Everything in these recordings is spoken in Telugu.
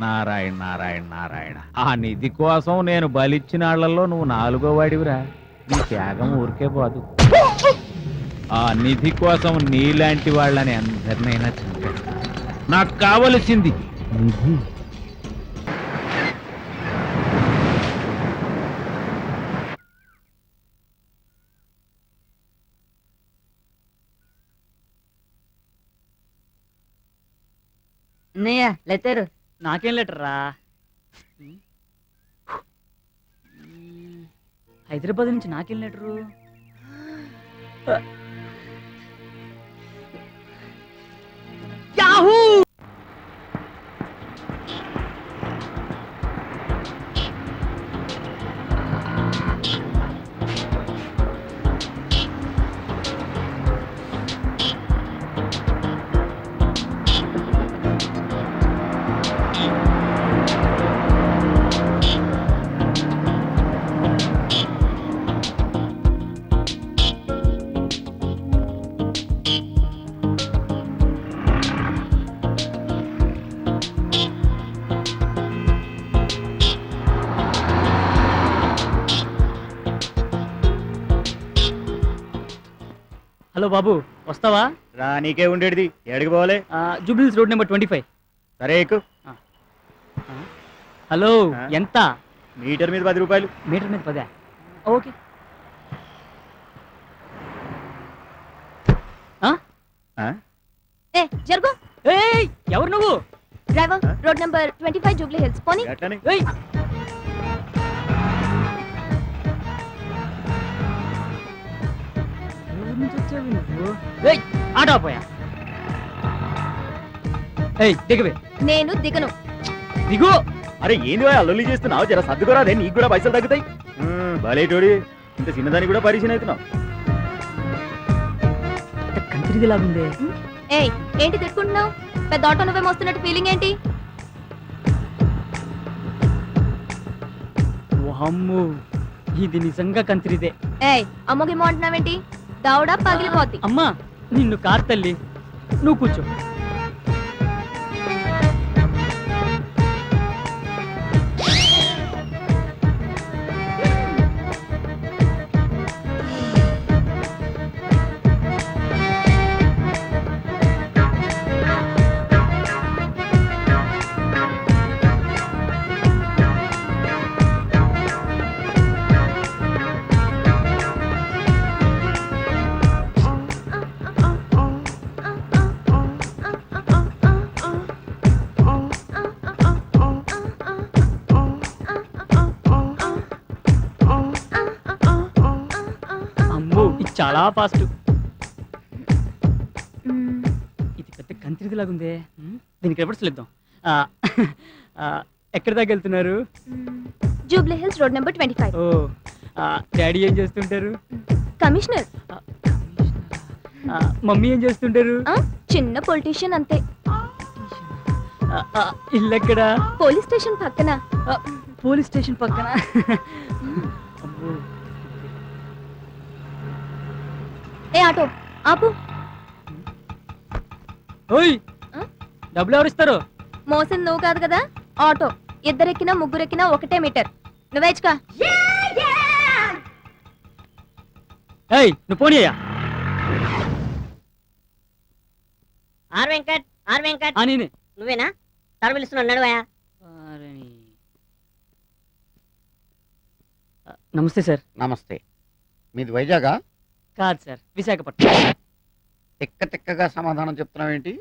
నారాయణ నారాయణ నారాయణ. ఆ నిధి కోసం నేను బలిచ్చిన వాళ్ళల్లో నువ్వు 4వ వాడివిరా. నీ త్యాగం ఊరికే పోదు. ఆ నిధి కోసం నీలాంటి వాళ్ళని అందరినైనా చంపేస్తా. నాకు కావలసింది నిధి. అన్నయ్య లెటరు. నాకేం లెటర్ రా? హైదరాబాద్ నుంచి నాకేం లెటరు? యాహూ! హలో బాబు, వస్తావా? రా, నీకే ఉండేది. ఎక్కడికి పోవాలి? Jubilee Hills road number 25. సరే ఎక్కు. హలో, ఎంత? మీటర్ మీద 10 రూపాయలు. మీటర్ మీద 10? ఓకే. ఏ జరుగు. ఏయ్, ఎవరు నువ్వు? Driver, road number 25 Jubilee hills పోనీ. ఎట్లని? ఏయ్, ఎవరి నుంచి వచ్చావు నువ్వు? ఏయ్, ఆటో పోయా. ఏయ్, దిగవే. నేను దిగను. దిగు. అరే ఏంది అల్లుల్లి చేస్తున్నావు? జర సర్దుకోరాదే, నీకు కూడా పైసలు తగ్గుతాయి. భలేటోడి, ఇంత చిన్నదానికి కూడా పరిచయం అవుతున్నావు. కంచిది లాగుందే. ఏయ్, ఏంటి తిట్టుకుంటున్నావు? పెద్ద ఆటో నువ్వే మోస్తున్నట్టు ఫీలింగ్ ఏంటి? వామ్మో, ఇది నిజంగా కంత్రిదే. ఏయ్, అమ్మగిమ్మో అంటున్నావేంటి? దౌడా పగిలిపోద్ది. అమ్మా, నిన్ను కార్ తల్లి. నువ్వు కూర్చో. చాలా ఫాస్ట్. ఇది పెద్ద కంత్రిది లాగుందే. దీనికి రివర్స్ ఇద్దాం. ఎక్కడి దాకా వెళ్తున్నారు? Jubilee hills road number 25. ఓ, డాడీ ఏం చేస్తుంటారు? కమిషనర్. మమ్మీ ఏం చేస్తుంటారు? చిన్న పొలిటీషియన్ అంతే. ఇల్లు ఎక్కడ? పోలీస్ స్టేషన్ పక్కన. పోలీస్ స్టేషన్ పక్కన. ఏ ఆటో ఆపు. ఓయ్, డబ్బులు ఎవరు ఇస్తారు? మోసింది నువ్వు కాదు కదా, ఆటో. ఇద్దరెక్కినా ముగ్గురెక్కినా ఒకటే మీటర్. నువ్వేచ్చుకా. ఏయ్, నువ్వు పోనీయ్యా. ఆర్ వెంకట్ నేనే. నువ్వేనా? తడ పిలుస్తున్నాడు, నడువయా. నమస్తే సార్. నమస్తే. మీది వైజాగా? కాదు సార్, విశాఖపట్నం. తిక్కగా సమాధానం చెప్తున్నావేంటి?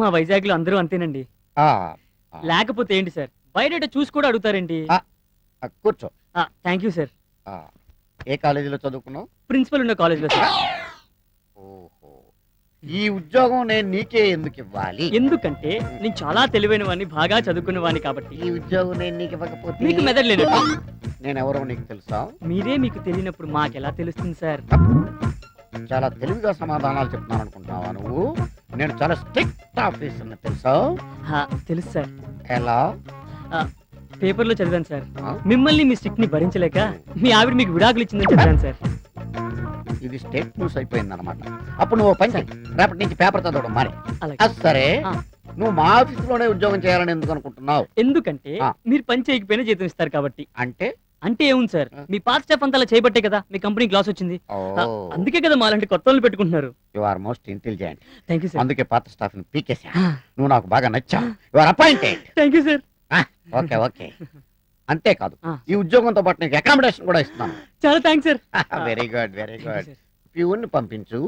మా వైజాగ్లో అందరూ అంతేనండి. లేకపోతే ఏంటి సార్, బయట చూసి కూడా అడుగుతారేంటి? కూర్చో. Thank you sir. ఏ కాలేజీలో చదువుకున్నావు? ప్రిన్సిపల్ ఉన్న కాలేజీలో సార్. ఓహో, ఈ ఉద్యోగం నేను నీకే ఎందుకు ఇవ్వాలి? ఎందుకంటే నేను చాలా తెలివైన వాడిని, బాగా చదువుకున్న వాడిని కాబట్టి. ఈ ఉద్యోగం నేను నీకు ఇవ్వకపోతే మీకు మెదడు లేదు. నేను ఎవరో నీకు తెలుసా? మీరే మీకు తెలియనప్పుడు మాకెలా తెలుస్తుంది సార్? చాలా తెలివిగా సమాధానాలు చెప్తున్నాను అనుకుంటున్నావా నువ్వు? నేను చాలా స్ట్రిక్ట్ ఆఫీసర్ని, తెలుసా? తెలుసు సార్. ఎలా? పేపర్లో చదివాను సార్. మిమ్మల్ని మీ స్టిక్ ని భరించలేక మీ ఆవిడ మీకు విడాకులు ఇచ్చిందని చదివాను సార్. ఇది స్టేట్ న్యూస్ అయిపోయింది అనమాట. అప్పుడు నువ్వు పని రేపటి నుంచి పేపర్ చదవడం మరి. సరే, నువ్వు మా ఆఫీసులోనే ఉద్యోగం చేయాలని ఎందుకు అనుకుంటున్నావు? ఎందుకంటే ఆ. మీరు పని చేయకపోయినా జీతం ఇస్తారు కాబట్టి. అంటే అంటే ఏముంది సార్, ఆ. మీ పాత స్టాఫ్ అంతా అలా చేయబట్టే కదా మీ కంపెనీ గ్లాస్ వచ్చింది. అందుకే కదా మాలాంటి కొత్త వాళ్ళు పెట్టుకుంటున్నారు. You are most intelligent. Thank you sir. అందుకే పాత స్టాఫ్ ని పీకేసా. నువ్వు నాకు బాగా నచ్చావు. You are appointed. Thank you sir. Okay okay. అంతేకాదు ఆ. ఈ ఉద్యోగంతో పాటు నీకు అకామిడేషన్ కూడా ఇస్తున్నాను. చాలా thanks sir. Very good very good. Peon ని పంపించు.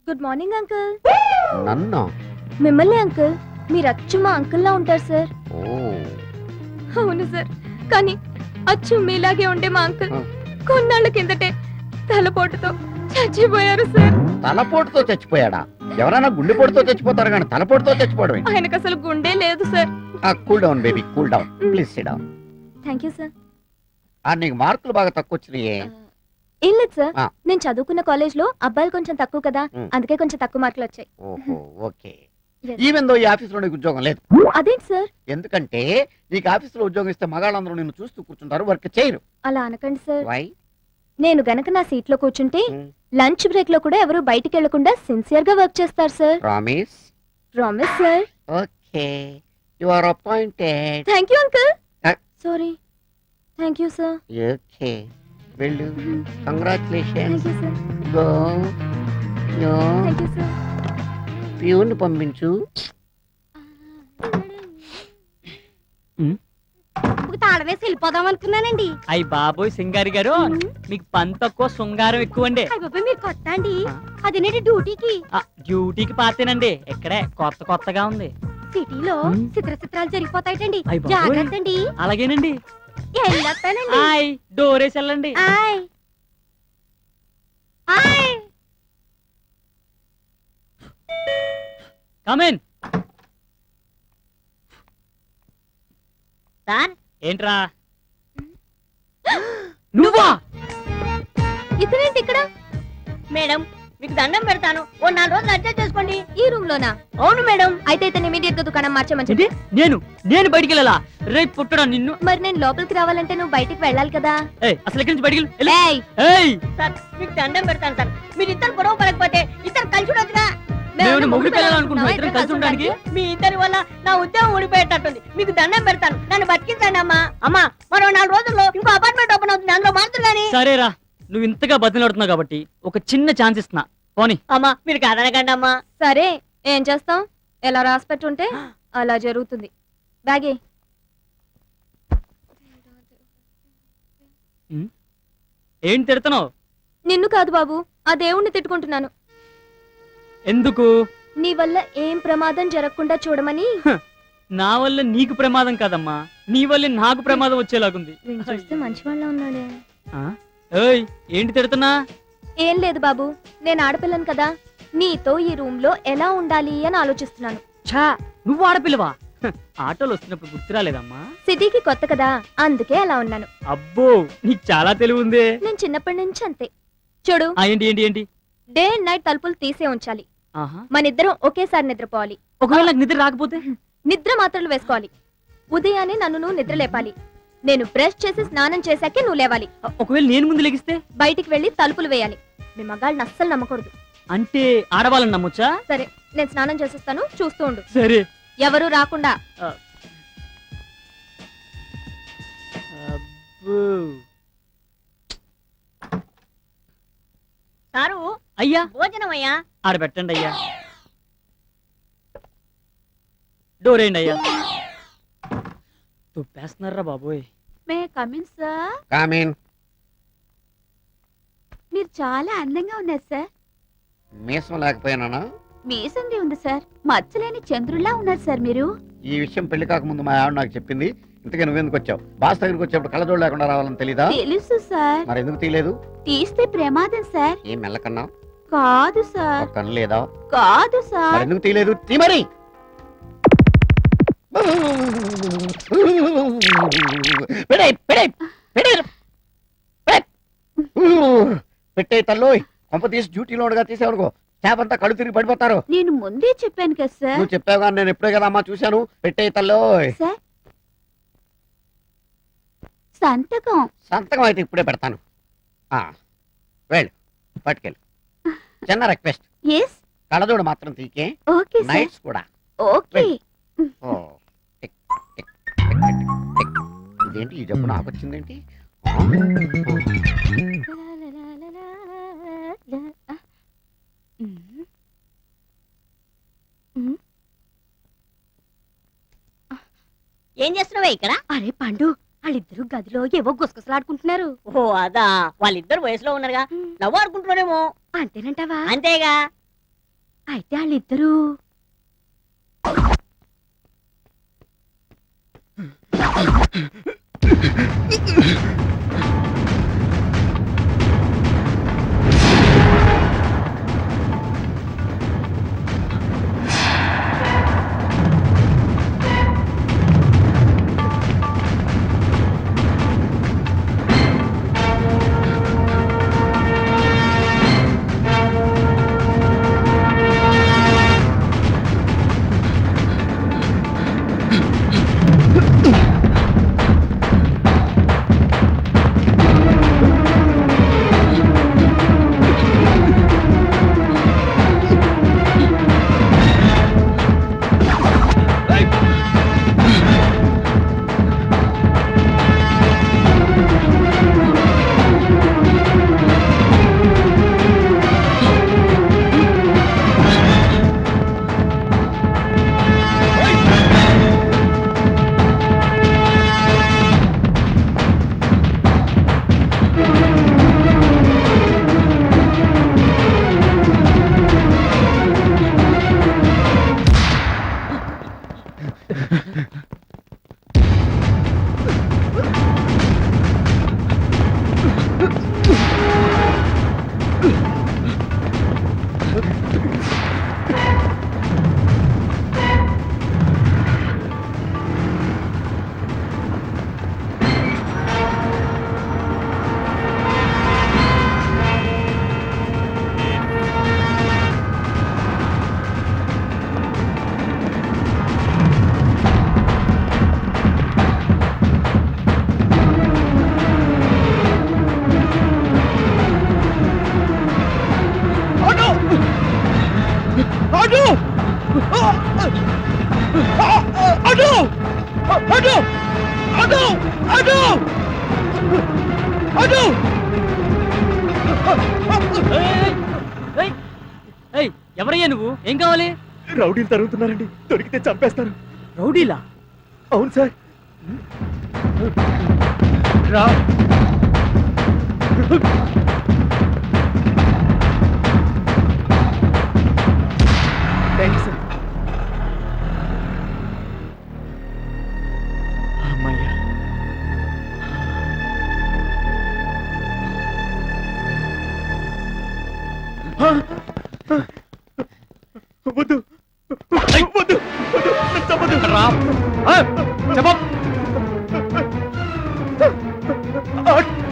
Good morning uncle. నన్ను మిమ్మల్ని అంకుల్. మీరు అచ్చు మా అంకుల్ లా ఉంటారు సార్. ఓ అవును సార్, కానీ అచ్చు మీలాగే ఉండే మా అంకుల్ ఆ. కొన్నాళ్ళ కిందటే తలపోటుతో చచ్చిపోయారు సార్. తలపోటుతో చచ్చిపోయాడా? ఎవరైనా గుండెపోటుతో చచ్చిపోతారు కానీ తలపోటుతో చచ్చిపోవడం ఏంటి? ఆయనకు అసలు గుండె లేదు sir. Cool down baby, cool down. Please SIT down. Thank you sir. నీకు మార్కులు బాగా తక్కువ వచ్చినాయే. ఏం లేదు సార్, ఆ. నేను చదువుకున్న కాలేజ్ లో అబ్బాయిలు కొంచెం తక్కువ కదా, మ్. అందుకే కొంచెం తక్కువ మార్కులు వచ్చాయి. ఓహో ఓకే. Yes. ఈవెన్ దో ఈ ఆఫీస్ లో నీకు ఉద్యోగం లేదు. అదేంటి సార్? ఎందుకంటే నీకు ఆఫీస్ లో ఉద్యోగం ఇస్తే మగాళ్ళందరూ నిన్ను చూస్తూ కూర్చుంటారు, వర్క్ చేయరు. అలా అనకండి సార్. వై? నేను గనక నా సీట్ లో కూర్చుంటే లంచ్ బ్రేక్ లో కూడా ఎవరు బయటికి వెళ్లకుండా సిన్సియర్ గా వర్క్ చేస్తారు sir. Promise? Promise sir. Okay, you are appointed. Thank you uncle. Ah. Sorry. Thank you sir. Okay, వెళ్ళు. Congratulations. Thank you sir. Go. Yo thank you sir. Peon పంపించు. తాళం వేసి వెళ్ళిపోదాం అనుకున్నానండి. అయ్యి బాబోయ్ సింగారి గారు, మీకు పని తక్కువ శృంగారం ఎక్కువ అండి. అయ్య బాబాయ్ మీరు కొత్త అండి. అదేనండి డ్యూటీకి. డ్యూటీకి పాతేనండి, ఇక్కడే కొత్తగా ఉంది. సిటీలో మ్. చిత్రాలు జరిగిపోతాయిటండి. అయ్ బాబోయ్. జాగ్రత్త అండి. అలాగేనండి. వెళ్ళొస్తానండి. ఆయ్ డోరేసి వెళ్ళండి. ఆయ్ ఆయ్. కమేన్. సార్ ఏంట్రా నువ్వా? ఇతనేంటి ఇక్కడ? మేడం మీకు దండం పెడతాను, ఓ 4 రోజులు అడ్జస్ట్ చేసుకోండి. ఈ రూమ్ లోనా? అవును మేడం. అయితే ఇతను ఇమీడియట్ గా దుకాణం మార్చమని చెప్పి. ఏంటి? నేను బయటికి వెళ్ళాలా? రేపు పుట్టడా నిన్ను. మరి నేను లోపలికి రావాలంటే నువ్వు బయటికి వెళ్ళాలి కదా. ఏయ్, అసలు ఎక్కడి నుంచి బయటికి వెళ్ళు. ఏయ్, ఏయ్, సార్ మీకు దండం పెడతాను సార్, మీరు ఇద్దరు గొడవ పడకపోతే ఇద్దరు కలిసి ఉండొచ్చుగా. నేను మొగుడు పిల్లలనుకుంటున్నా ఇద్దరం కలిసి ఉండడానికి. మీ ఇద్దరి వల్ల నా ఉద్యోగం ఊడిపోయేటట్టుంది. మీకు దండం పెడతాను, నన్ను బతికించండి అమ్మా. అమ్మా మరో 4 రోజుల్లో ఇంకో అపార్ట్మెంట్ ఓపెన్ అవుతుంది, అందులో మారుతుంది కానీ. సరేరా, నువ్వు ఇంతగా బతిలాడుతున్నావు కాబట్టి ఒక చిన్న ఛాన్స్ ఇస్తున్నా, పోనీ. అమ్మా మీరు కాదనకండి అమ్మా. సరే ఏం చేస్తాం? ఎలా రాసి పెట్టుంటే అలా జరుగుతుంది. బ్యాగే. ఏంటి తిడుతున్నావు? నిన్ను కాదు బాబు, ఆ దేవుణ్ణి తిట్టుకుంటున్నాను. ఎందుకు? నీ వల్ల ఏం ప్రమాదం జరగకుండా చూడమని. నా వల్ల నీకు ప్రమాదం కాదమ్మా, నీ వల్ల నాకు ప్రమాదం వచ్చేలాగుంది. వీణ్ణి చూస్తే మంచి వాళ్ళ ఉన్నాడే. ఆ? ఏయ్, ఏంటి తిడుతున్నా? ఏం లేదు బాబు, నేను ఆడపిల్లను కదా, నీతో ఈ రూమ్ లో ఎలా ఉండాలి అని ఆలోచిస్తున్నాను. ఛా, నువ్వు ఆడపిల్లవా? హ, ఆటోలు వస్తున్నప్పుడు గుర్తు రాలేదమ్మా? సిటీకి కొత్త కదా, అందుకే అలా ఉన్నాను. అబ్బో, నీకు చాలా తెలివి ఉందే. నేను చిన్నప్పటి నుంచి అంతే. చూడు, ఏంటి ఏంటి ఏంటి? డే అండ్ నైట్ తలుపులు తీసే ఉంచాలి. ఆహా. మనిద్దరం ఒకేసారి నిద్రపోవాలి. ఒకవేళ నాకు నిద్ర రాకపోతే? నిద్ర మాత్రలు వేసుకోవాలి. ఉదయాన్నే నన్ను నువ్వు నిద్ర లేపాలి. నేను బ్రష్ చేసి స్నానం చేశాకే నువ్వు లేవాలి. ఒకవేళ నేను ముందు లెగిస్తే? బయటికి వెళ్లి తలుపులు వేయాలి. మీ మగాళ్ళని అస్సలు నమ్మకూడదు. అంటే ఆడవాళ్ళని నమ్మొచ్చా? సరే, నేను స్నానం చేసేస్తాను, చూస్తూ ఉండు. సరే. ఎవరు రాకుండా. అబ్బో. సారు అయ్యా, భోజనం అయ్యా. ఆడ పెట్టండి అయ్యా. డోర్ వేయండి అయ్యా. తుప్పేస్తున్నారా బాబోయ్. May come in sir. కామీన్. మీరు చాలా అందంగా ఉన్నారు సార్. మీసం లేకపోయినా మీసంది ఉంది సార్, మచ్చలేని చంద్రుల్లా ఉన్నారు సార్ మీరు. ఈ విషయం పెళ్లి కాకముందు మా ఆవిడ నాకు చెప్పింది. ఇంతకీ నువ్వెందుకు వచ్చావు? బాస్ దగ్గరికి వచ్చేప్పుడు కళ్ళజోడు లేకుండా రావాలని తెలీదా? తెలుసు సార్. మరి ఎందుకు తీయలేదు? తీస్తే ప్రమాదం సార్. ఏం మెల్లకన్నా? కాదు సార్. ఒక కన్ను లేదా? కాదు మరి సార్. ఎందుకు తీయలేదు? తీ మరి. పెడేయ్, పెడేయ్, పెడేయ్, పెడేయ్. పెట్టే తల్లోయ్, కొంప తీసి డ్యూటీలో ఉండగా తీసేవనుకో, స్టాఫ్ అంతా కళ్ళు తిరిగి పడిపోతారు. నేను ముందే చెప్పాను కదా సార్. నువ్వు చెప్పావు కానీ నేను ఎప్పుడే కదా అమ్మా చూశాను. పెట్టే తల్లోయ్. సార్ సంతకం. సంతకం అయితే ఇప్పుడే పెడతాను. వెళ్ళు పట్టుకెళ్ళు. చిన్న రిక్వెస్ట్, ఎస్ కళ్ళజోడు మాత్రం తీకే, ఓకే సార్ నైట్స్ కూడా. Okay oh, tick, tick, tick, tick, tick. ఇదేంటి ఈ జబ్బు నాకు వచ్చిందేంటి? ఏం చేస్తున్నావే ఇక్కడ? అరే పండు వాళ్ళిద్దరు గదిలో ఏవో గుసగుసలాడుకుంటున్నారు. ఓ అదా, వాళ్ళిద్దరు వయసులో ఉన్నారుగా, నవ్వు ఆడుకుంటున్నారేమో. అంతేనంటావా? అంతేగా. అయితే వాళ్ళిద్దరూ ఎవరయ్యా నువ్వు? ఏం కావాలి? రౌడీలు తరుగుతున్నారండి, దొరికితే చంపేస్తారు. రౌడీలా? అవును సార్. రా. Thank you sir. అమ్మయ్యా. వద్దు వద్దు వద్దు, నన్ను చంపొద్దు. చెప్పు.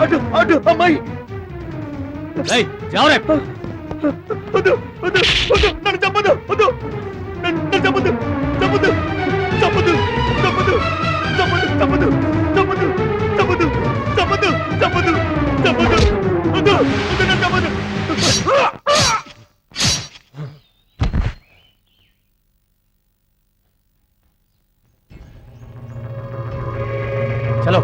అటు అటు అమ్మాయి. ఎవరే? వద్దు వద్దు వద్దు, నన్ను చంపొద్దు. వద్దు, నన్ను చంపొద్దు. చంపొద్దు చంపొద్దు చంపొద్దు చంపొద్దు చంపొద్దు చంపొద్దు చంపొద్దు చంపొద్దు చంపొద్దు చంపొద్దు. వద్దు వద్దు, నన్ను చంపొద్దు. చలో.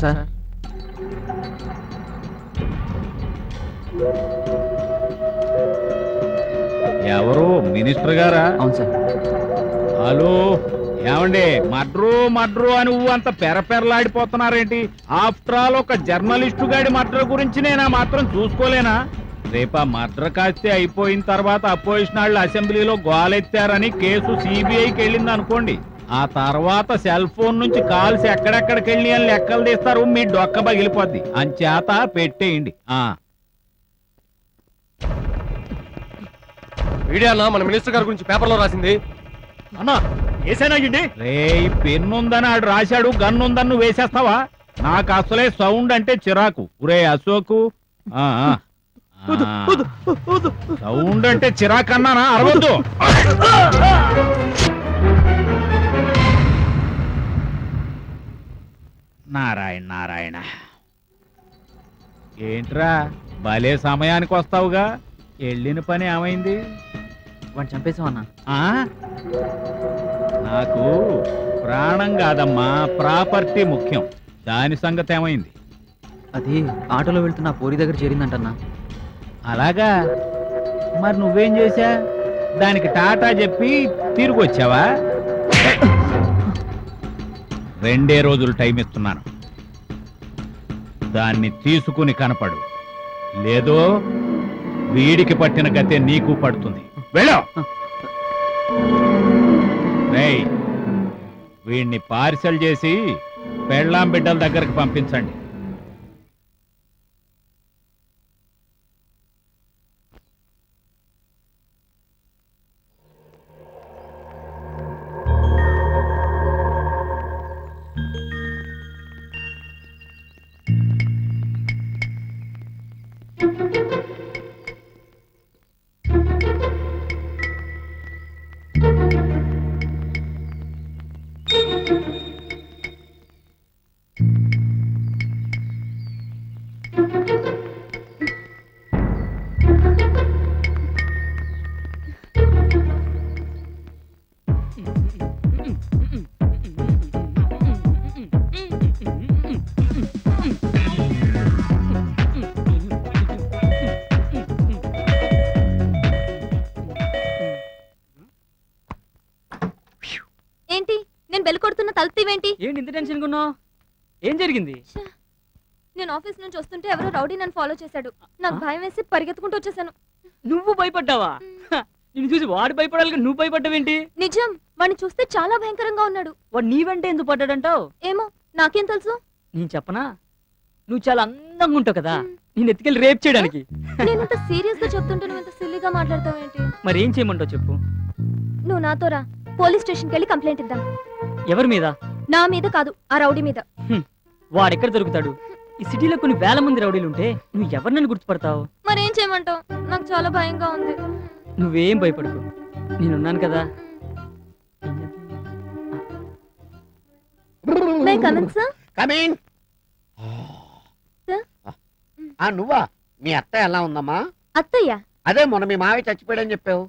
సార్ ఎవరు? మినిస్టర్ గారా? అవును సార్. హలో, ఏమండి మడ్రు అని నువ్వు అంత పెరపెరలాడిపోతున్నారేంటి? ఆఫ్టర్ ఆల్ ఒక జర్నలిస్టు గాడి మడ్ర గురించి నేను మాత్రం చూసుకోలేనా? రేపా మడ్ర కాస్తే అయిపోయిన తర్వాత అపోజిషన్ వాళ్ళు అసెంబ్లీలో గోలెత్తారని కేసు సిబిఐకి వెళ్ళింది అనుకోండి, ఆ తర్వాత సెల్ ఫోన్ నుంచి కాల్స్ ఎక్కడెక్కడికి వెళ్ళి అని లెక్కలు తీస్తారు, మీ డొక్క పగిలిపోద్ది. అంచేత పెట్టేయండి. మీడియాలో మన మినిస్టర్ గారి గురించి పేపర్లో రాసింది. అన్నా ఏసేనాగిండి రే పెన్నుందని ఆడు రాశాడు, గన్నుందని నువ్వు వేసేస్తావా? నాకు అసలే సౌండ్ అంటే చిరాకు. ఒరే అశోకు, సౌండ్ అంటే చిరాకు అన్నానా? అరవద్దు. నారాయణ నారాయణ, ఏంట్రా భలే సమయానికి వస్తావుగా? వెళ్ళిన పని ఏమైంది? వాడిని చంపేసామన్నా. నాకు ప్రాణం కాదమ్మా, ప్రాపర్టీ ముఖ్యం. దాని సంగతి ఏమైంది? అది ఆటోలో వెళ్తున్న పోరి దగ్గర చేరిందంటన్నా. అలాగా? మరి నువ్వేం చేశా? దానికి టాటా చెప్పి తిరిగి వచ్చావా? 2 రోజులు టైం ఇస్తున్నాను, దాన్ని తీసుకుని కనపడు. లేదో వీడికి పట్టిన గతే నీకు పడుతుంది. వెళ్ళు. రేయ్, వీడిని పార్సల్ చేసి పెళ్ళాం బిడ్డల దగ్గరకు పంపించండి. ఏంటి నేను బెల్ కొడుతున్న తలుపుతీవేంటి? ఏంటి ఇంత టెన్షన్ ఉన్నావు? ఏం జరిగింది? నేను ఆఫీస్ నుంచి వస్తుంటే ఎవరో రౌడీ నన్ను ఫాలో చేశాడు. నాకు భయం వేసి పరిగెత్తుకుంటూ వచ్చేసాను. నువ్వు భయపడ్డావా? నిన్ను చూసి వాడు భయపడాలి, నువ్వు భయపడ్డావేంటి? నిజం, వాడిని చూస్తే చాలా భయంకరంగా ఉన్నాడు. వాడు నీ వెంట ఎందుకు పడ్డాడంటావు? ఏమో, నాకేం తెలుసు? నేను చెప్పనా, నువ్వు చాలా అందంగా ఉంటావు కదా, నేను ఎత్తుకెళ్ళి రేప్ చేయడానికి. నేను ఇంత సీరియస్ గా చెప్తుంటే నువ్వు ఇంత సిల్లీగా మాట్లాడతావేంటి? మరి ఏం చేయమంటావు చెప్పు. నువ్వు నాతో రా, పోలీస్ స్టేషన్కి వెళ్ళి కంప్లైంట్ ఇద్దాం. ఎవరి మీద? నా మీద కాదు, ఆ రౌడీ మీద. వాడెక్కడ దొరుకుతాడు? ఈ సిటీలో కొన్ని వేల మంది రౌడీలు ఉంటే నువ్వు ఎవరినని గుర్తుపడతావు? మరేం చేయమంటావు? నాకు చాలా భయంగా ఉంది. నువ్వేం భయపడకు, నేనున్నాను కదా. మే కమిన్ సార్? కమిన్. నువ్వా? మీ అత్త ఎలా ఉందమ్మా? అత్తయ్య? అదే మొన్న మీ మావి చచ్చిపోయాడని చెప్పావు.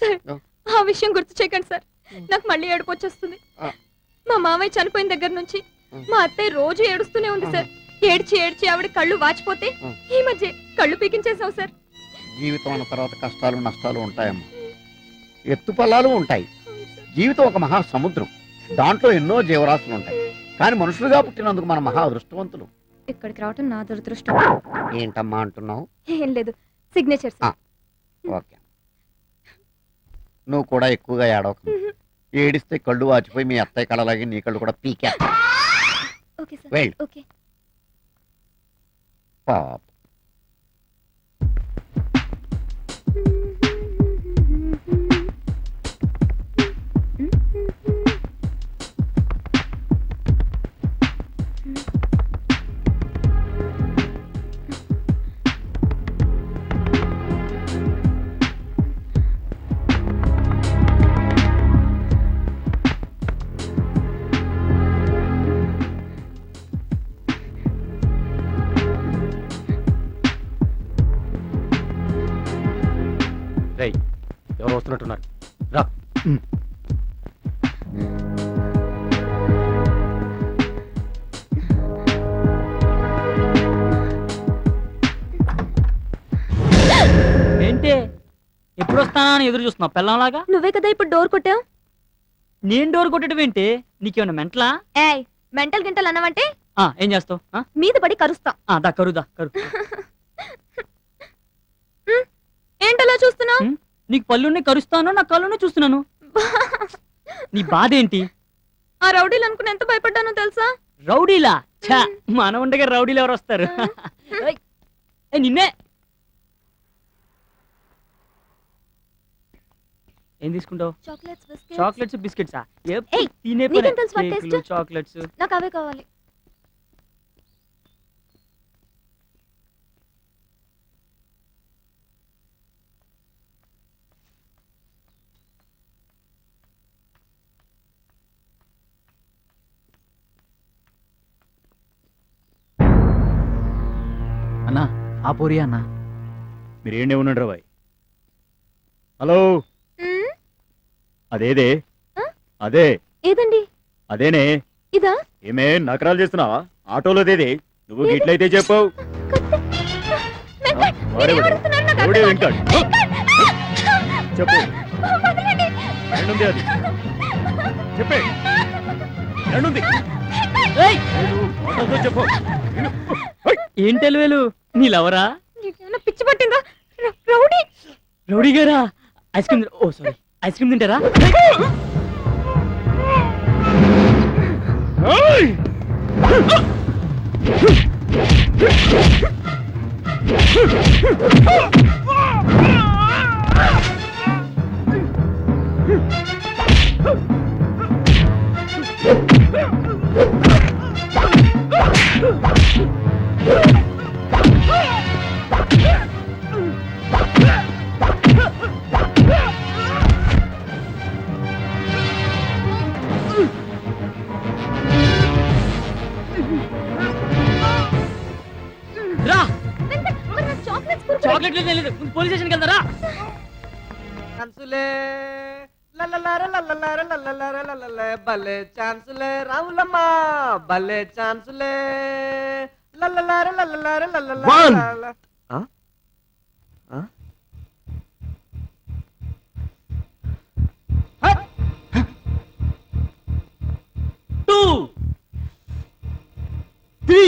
సార్, ఆ విషయం గుర్తు చేయకండి సార్, నాకు మళ్ళీ ఏడుపు వచ్చేస్తుంది. మా మామయ్య చనిపోయిన దగ్గర నుంచి మా అత్తయ్య రోజు ఏడుస్తూనే ఉంది సార్. ఏడ్చి ఏడ్చి ఆవిడ కళ్ళు వాచిపోతే ఈ మధ్య కళ్ళు పీకించేసావు సార్. జీవితం అన్న తర్వాత కష్టాలు నష్టాలు ఉంటాయమ్మా, ఎత్తుపల్లాలు ఉంటాయి. జీవితం ఒక మహా సముద్రం, దాంట్లో ఎన్నో జీవరాశులు ఉంటాయి. కానీ మనుషులుగా పుట్టినందుకు మన మహా అదృష్టవంతులు. ఇక్కడికి రావటం నా దురదృష్టం. ఏంటమ్మా అంటున్నావు? ఏం లేదు, సిగ్నేచర్. ఓకే, నువ్వు కూడా ఎక్కువగా ఏడవకు. ఏడిస్తే కళ్ళు వాచిపోయి మీ అత్తయ్య కళ్ళలాగే నీ కళ్ళు కూడా పీకా. Okay sir. వెళ్ళు. ఓకే. పాప. ఎవరు వస్తున్నట్టున్నారు? రా. ఏంటి ఎప్పుడు వస్తానా అని ఎదురు చూస్తున్నావు పెళ్ళంలాగా? నువ్వే కదా ఇప్పుడు డోర్ కొట్టావు. నేను డోర్ కొట్టడం ఏంటి? నీకేమన్నా మెంటలా? ఏయ్ మెంటల్ గింటల్ అన్నవంటే ఏం చేస్తావు? మీద పడి కరుస్తా. దా కరుదా కరు. ఏంటలా చూస్తున్నావు? నీకు పళ్ళుని కరుస్తాను, నా కళ్ళుని చూస్తున్నాను. నీ బాధ ఏంటి? ఆ రౌడీలు అనుకుని ఎంత భయపడ్డానో తెలుసా? రౌడీలా? ఛా, మన ఉండగా రౌడీలు ఎవరు వస్తారు? ఏయ్, నిన్నే. ఏం తీసుకుంటావు? Chocolates biscuits. చాక్లెట్స్ బిస్కెట్సా? ఏయ్, తినే నీకేం తెలుసు వాటి కేకులు, taste? చాక్లెట్స్. నాకు అవే కావాలి. అన్నా ఆ పోరి అన్నా. మీరేండే ఉన్నాడు బాయ్. హలో, మ్మ్? అదేదే ఆ? అదే ఏదండి? అదేనే. ఇదా? ఏమే నకరాలు చేస్తున్నావా? ఆటోలోదేది? నువ్వు గిట్లయితే చెప్పు. వెంకట్, వాడే నేనేం వాడే. అడుగుతున్నాను నాకు ఎవడే అర్థం వెంకట్? కాదు. చెప్పు. వదలండి. ఎక్కడుంది అది? చెప్పే. ఎక్కడుంది? ఏయ్, లేదు, ఆటోతో చెప్పు. ఏం తెలివేలు? నీ లవరా? నీకేమైనా పిచ్చి పట్టిందా? రౌడీ. రౌడీ గారా? ఐస్ క్రీమ్ ఓ సారీ, ఐస్ క్రీమ్ తింటారా? ఏయ్! రా, వెంకట్, మరి నాకు చాక్లెట్స్ కొనుక్కో. చాక్లెట్ లేదు, పోలీస్ స్టేషన్కి వెళ్తారా? ఛాన్సులే లల్లలార లల్లలార లల్లలార లల్లలే భలే ఛాన్సులే రాములమ్మ భలే ఛాన్సులే లల్లలార లల్లలార One. లల్లలార. ఆ? ఆ? Two, three,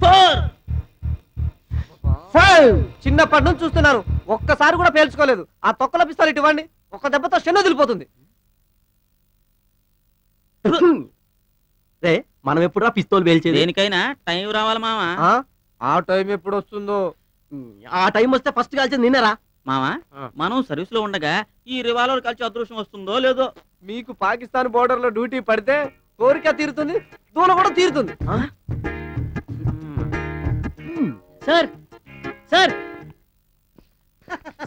four. చిన్నప్పటి నుంచి చూస్తున్నాను, ఒక్కసారి కూడా పేల్చుకోలేదు. ఆ తొక్కల పిస్తాలు ఇటు ఇవ్వండి, ఒక్క దెబ్బతో షెన్ను వదిలిపోతుంది. రే, మనం ఎప్పుడు పిస్తోల్ పేల్చేది? దేనికైనా టైం రావాలి మావా. ఆ? ఆ టైం ఎప్పుడు వస్తుందో? ఆ టైం వస్తే ఫస్ట్ కాల్చేది నిన్నరా? మావా, ఆ. మనం సర్వీస్ లో ఉండగా ఈ రివాల్వర్ కలిసి అదృష్టం వస్తుందో లేదో. మీకు పాకిస్తాన్ బోర్డర్ లో డ్యూటీ పడితే కోరిక తీరుతుంది, దూల కూడా తీరుతుంది. ఆ? సార్ సార్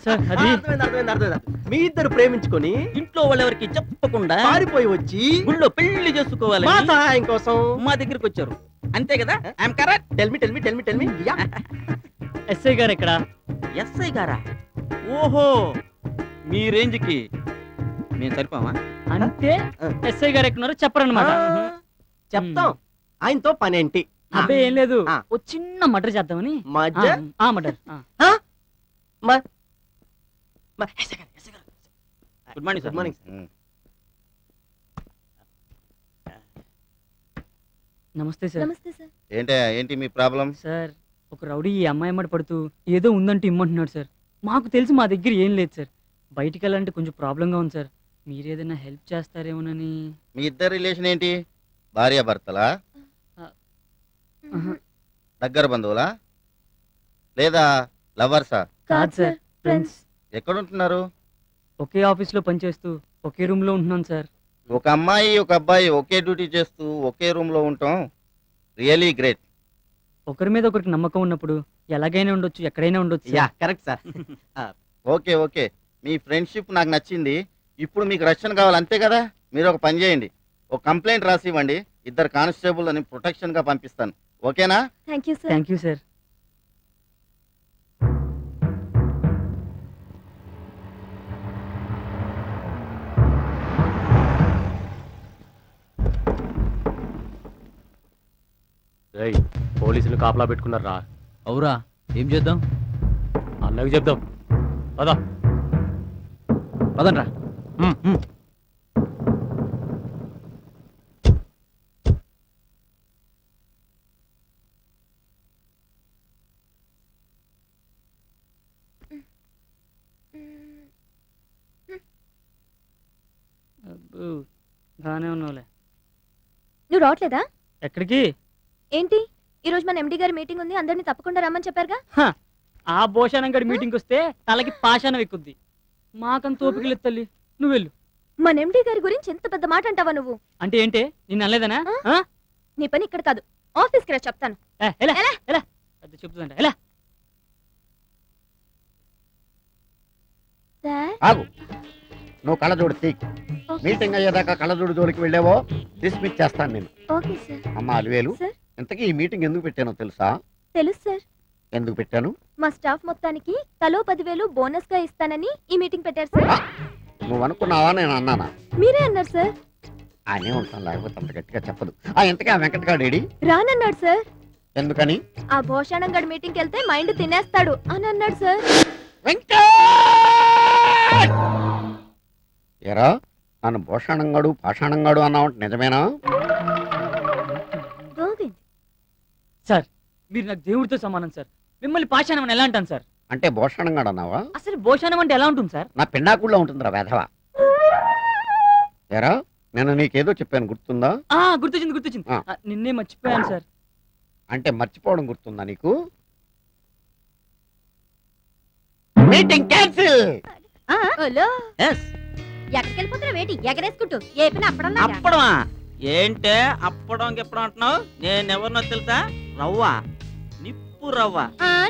సార్, అది అర్థమైంది. మీ ఇద్దరు ప్రేమించుకొని ఇంట్లో వాళ్ళెవరికి చెప్పకుండా పారిపోయి వచ్చి గుళ్ళో పెళ్లి చేసుకోవాలి మా సహాయం కోసం మా దగ్గరికి వచ్చారు, అంతే కదా? I'm correct. Tell me yeah. SI గారు ఎక్కడ? ఎస్ఐ గారా? ఓహో, మీ రేంజ్ కి మేము సరిపోమా? అంటే ఎస్ఐ గారు ఎక్కడున్నారో చెప్పరన్నమాట. చెప్తాం, ఆయనతో పనేంటి? అబ్బాయి ఏం లేదు, ఆ. ఓ చిన్న మటర్ చేద్దామని. మధ్య matar. Good morning sir. Good morning. నమస్తే సార్. నమస్తే సార్. ఏంటి మీ ప్రాబ్లం? సార్, ఒక రౌడీ ఈ అమ్మాయి అమ్మడి పడుతూ ఏదో ఉందంటే ఇమ్మంటున్నాడు సార్. మాకు తెలిసి మా దగ్గర ఏం లేదు సార్. బయటికి వెళ్ళాలంటే కొంచెం ప్రాబ్లంగా ఉంది సార్. మీరేదైనా హెల్ప్ చేస్తారేమోనని. మీ ఇద్దరు రిలేషన్ ఏంటి? భార్య భర్తలా? ఆహా. దగ్గర బంధువులా లేదా లవర్సా? కాదు సార్, ఫ్రెండ్స్. ఎక్కడుంటున్నారు? ఒకే ఆఫీస్ లో పనిచేస్తూ ఒకే రూమ్ లో ఉంటున్నాం సార్. ఒక అమ్మాయి ఒక అబ్బాయి ఒకే డ్యూటీ చేస్తూ ఒకే రూమ్ లో ఉంటాం రియలీ గ్రేట్. ఒకరి మీద ఒకరికి నమ్మకం ఉన్నప్పుడు ఎలాగైనా ఉండొచ్చు, ఎక్కడైనా ఉండొచ్చు yeah sir. Correct sir. Okay మీ ఫ్రెండ్షిప్ నాకు నచ్చింది. ఇప్పుడు మీకు రక్షణ కావాలి అంతే కదా? మీరు ఒక పని చేయండి, ఒక కంప్లైంట్ రాసి ఇవ్వండి. ఇద్దరు కానిస్టేబుల్ అని ప్రొటెక్షన్ గా పంపిస్తాను. ఓకేనా? Thank you sir. Thank you sir. పోలీసులు కాపలా పెట్టుకున్నారా? అవురా, ఏం చేద్దాం? అన్నకి చెప్దాం పదా. పదండ్రా. బాగానే ఉన్నావులే. నువ్వు రావట్లేదా? ఎక్కడికి? ఏంటి ఈ రోజు మన ఎండి గారి మీటింగ్ ఉంది, అందరినీ తప్పకుండా రమ్మని చెప్పారుగా. ఆ భోషానం గడి మీటింగ్కి వస్తే తలకి పాషాణం ఎక్కుద్ది. మాకంత ఓపిక లేదు తల్లి, నువ్వు వెళ్ళు. మన ఎండి గారి గురించి ఎంత పెద్ద మాట అంటావా నువ్వు? అంటే ఏంటే, నిన్ను అనలేదనా? నీ పని ఇక్కడ కాదు, ఆఫీస్కి రా చెప్తాను. ఎలా ఎలా పెద్ద చెప్తుందంట, ఎలా? సార్ ఆగు, నువ్వు కళ్ళజోడు తీక్. మీటింగ్ అయ్యేదాకా కళ్ళజోడు జోలికి వెళ్ళావో డిస్మిస్ చేస్తాను నేను. Okay sir. అమ్మా అలివేలు, సార్. ఇంతకీ ఈ మీటింగ్ ఎందుకు పెట్టానో తెలుసా? తెలుసు సార్. ఎందుకు పెట్టాను? మా స్టాఫ్ మొత్తానికి తలో 10,000 బోనస్ గా ఇస్తానని ఈ మీటింగ్ పెట్టారు సార్. నువ్వు అనుకున్నావా నేను అన్నానా? మీరే అన్నారు సార్. ఆయనే ఉంటాను, లేకపోతే అంత గట్టిగా చెప్పదు. ఇంతకీ ఆ వెంకటగాడేడి? రానన్నాడు సార్. ఎందుకని? ఆ భోషాణం గడి మీటింగ్కి వెళ్తే మైండ్ తినేస్తాడు అని అన్నాడు సార్. ఎరా, నన్ను భూషణంగాడు పాషాణంగాడు అన్నావు, నిజమేనా? గోవింద్ సార్, మీరు నాకు దేవుడితో సమానం సార్. మిమ్మల్ని పాషాణం అని ఎలా అంటాను సార్? అంటే భూషణంగాడు అన్నావా? అసలు భోషాణం అంటే ఎలా ఉంటుంది సార్? నా పిన్నాకుల్లో ఉంటుందిరా వేధవా. ఎరా, నేను నీకేదో చెప్పాను, గుర్తుందా? గుర్తొచ్చింది గుర్తొచ్చింది. ఆ. నిన్నే మర్చిపోయాను సార్. అంటే మర్చిపోవడం గుర్తుందా నీకు? Meeting cancel. హలో ఎస్ ఎక్కడికి వెళ్ళిపోతున్నా వేటి ఎగరేసుకుంటూ ఏ పని అప్పడం అప్పడమా ఏంటే? అప్పడం గిప్పడం అంటున్నావు? నేనెవరినో తెలుసా? రవ్వ, నిప్పు రవ్వ.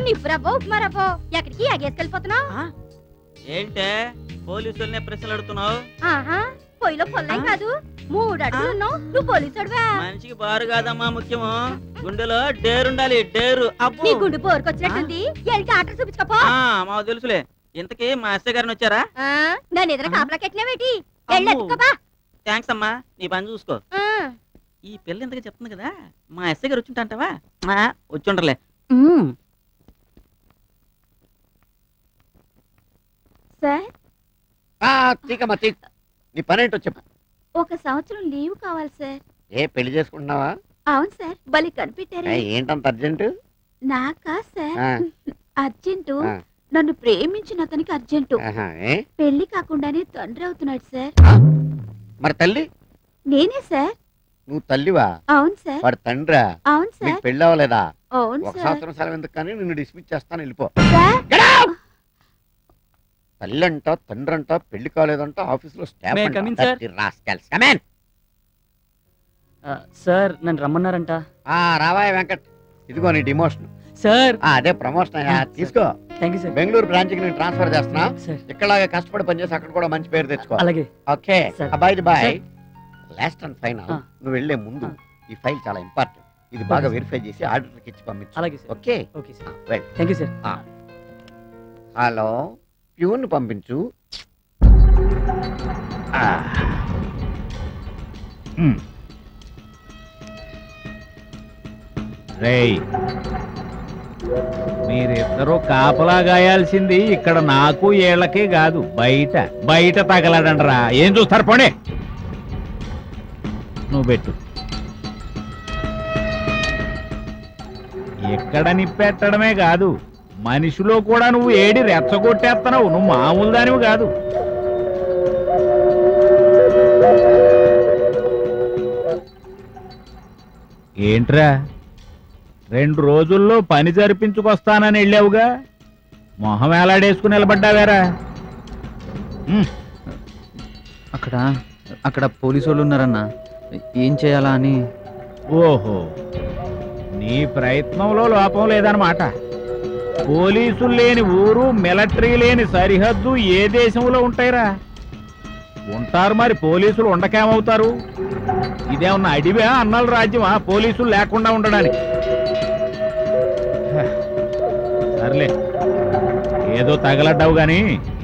నిప్పు రవ్వ ఉప్మా రవ్వ ఎక్కడికి ఎగేసుకెళ్ళిపోతున్నావు? ఏంటే పోలీసులనే ప్రశ్నలు అడుగుతున్నావు? ఆహా పొయ్యిలో పొల్లం కాదు, 3 అడుగులు ఉన్నావు, నువ్వు పోలీసుడువా? మనిషికి బారు కాదమ్మా ముఖ్యము, గుండెలో డేరుండాలి, డేరు. అబ్బో నీ గుండు పోరుకొచ్చినట్టుంది, ఎల్కి ఆటలు చూపించుకోపో. మాకు తెలుసులే. ఇంతకీ మా ఎస్ఐ గారిని వచ్చారా? నన్ను ఎదురు కాపలా కెట్టినావేటి? అమ్మో. ఎళ్ళెత్తుకోపా. థ్యాంక్స్ అమ్మా, నీ పని చూసుకో. ఈ పిల్ల ఇంతగా చెప్తుంది కదా, మా ఎస్ఐ గారు వచ్చుంటాంటావా? వచ్చుండర్లే. సార్ తీకమ్మా తీక్. నీ పని ఏంటో చెప్పు. 1 సంవత్సరం లీవ్ కావాలి సార్. ఏ పెళ్లి చేసుకుంటున్నావా? అవును సార్, బలి కనిపెట్టారు. ఏంటంత అర్జెంట్? నాకా సార్? ఆ. అర్జెంటు. ఆ. నన్ను ప్రేమించిన అతనికి అర్జెంటు. ఏ? పెళ్లి కాకుండానే తండ్రి అవుతున్నాడు సార్. మరి తల్లి? నేనే సార్. నువ్వు తల్లివా? అవును సార్. వాడు తండ్రా? అవును నీకు సార్. పెళ్ళి అవ్వలేదా? అవును 1 సార్. సంవత్సరం సెలవు ఎందుకు, కానీ నిన్ను డిస్మిస్ చేస్తాను, వెళ్ళిపో. సార్ తల్లి అంట, తండ్రి అంట, పెళ్లి కాలేదంట, ఆఫీసులో May I come in, sir? Staff. Sir నన్ను రమ్మన్నారంట. రావాయ వెంకట్, ఇదిగో నీ డిమోషన్. సార్ అదే ప్రమోషన్ అయ్యా, తీసుకో. Thank you sir. Bengaluru branch కి నేను ట్రాన్స్ఫర్ చేస్తున్నా. సార్ ఇక్కడలాగా కష్టపడి పనిచేసి అక్కడ కూడా మంచి పేరు తెచ్చుకో. అలాగే. Okay Sir. Bye bye. Sir. Last and final, Ah. నువ్వు వెళ్లే ముందు Ah. ఈ ఫైల్ చాలా ఇంపార్టెంట్, ఇది బాగా వెరిఫై చేసి ఆర్డర్కి ఇచ్చి పంపించు. అలాగే sir. Okay okay sir. Well. Thank you sir. Hello, peon పంపించు. రేయ్, మీరిద్దరూ కాపలా గాయాల్సింది ఇక్కడ నాకు ఏళ్ళకే కాదు, బయట బయట తగలడండ్రా. ఏం చూస్తారు, పోండి. నువ్వు పెట్టు. ఎక్కడ నిప్పెట్టడమే కాదు, మనిషిలో కూడా నువ్వు ఏడి రెచ్చగొట్టేస్తున్నావు. నువ్వు మామూలు దానివి కాదు. ఏంట్రా, 2 రోజుల్లో పని జరిపించుకొస్తానని వెళ్ళావుగా, మొహం వేలాడేసుకుని నిలబడ్డావేరా? అక్కడ పోలీసు వాళ్ళు ఉన్నారన్నా, ఏం చేయాలా అని. ఓహో, నీ ప్రయత్నంలో లోపం లేదన్నమాట. పోలీసులు లేని ఊరు, మిలిటరీ లేని సరిహద్దు ఏ దేశంలో ఉంటాయిరా? ఉంటారు మరి, పోలీసులు ఉండకేమవుతారు? ఇదేమన్నా అడివా, అన్నల రాజ్యమా పోలీసులు లేకుండా ఉండడానికి? సర్లే, ఏదో తగలడ్డావు గాని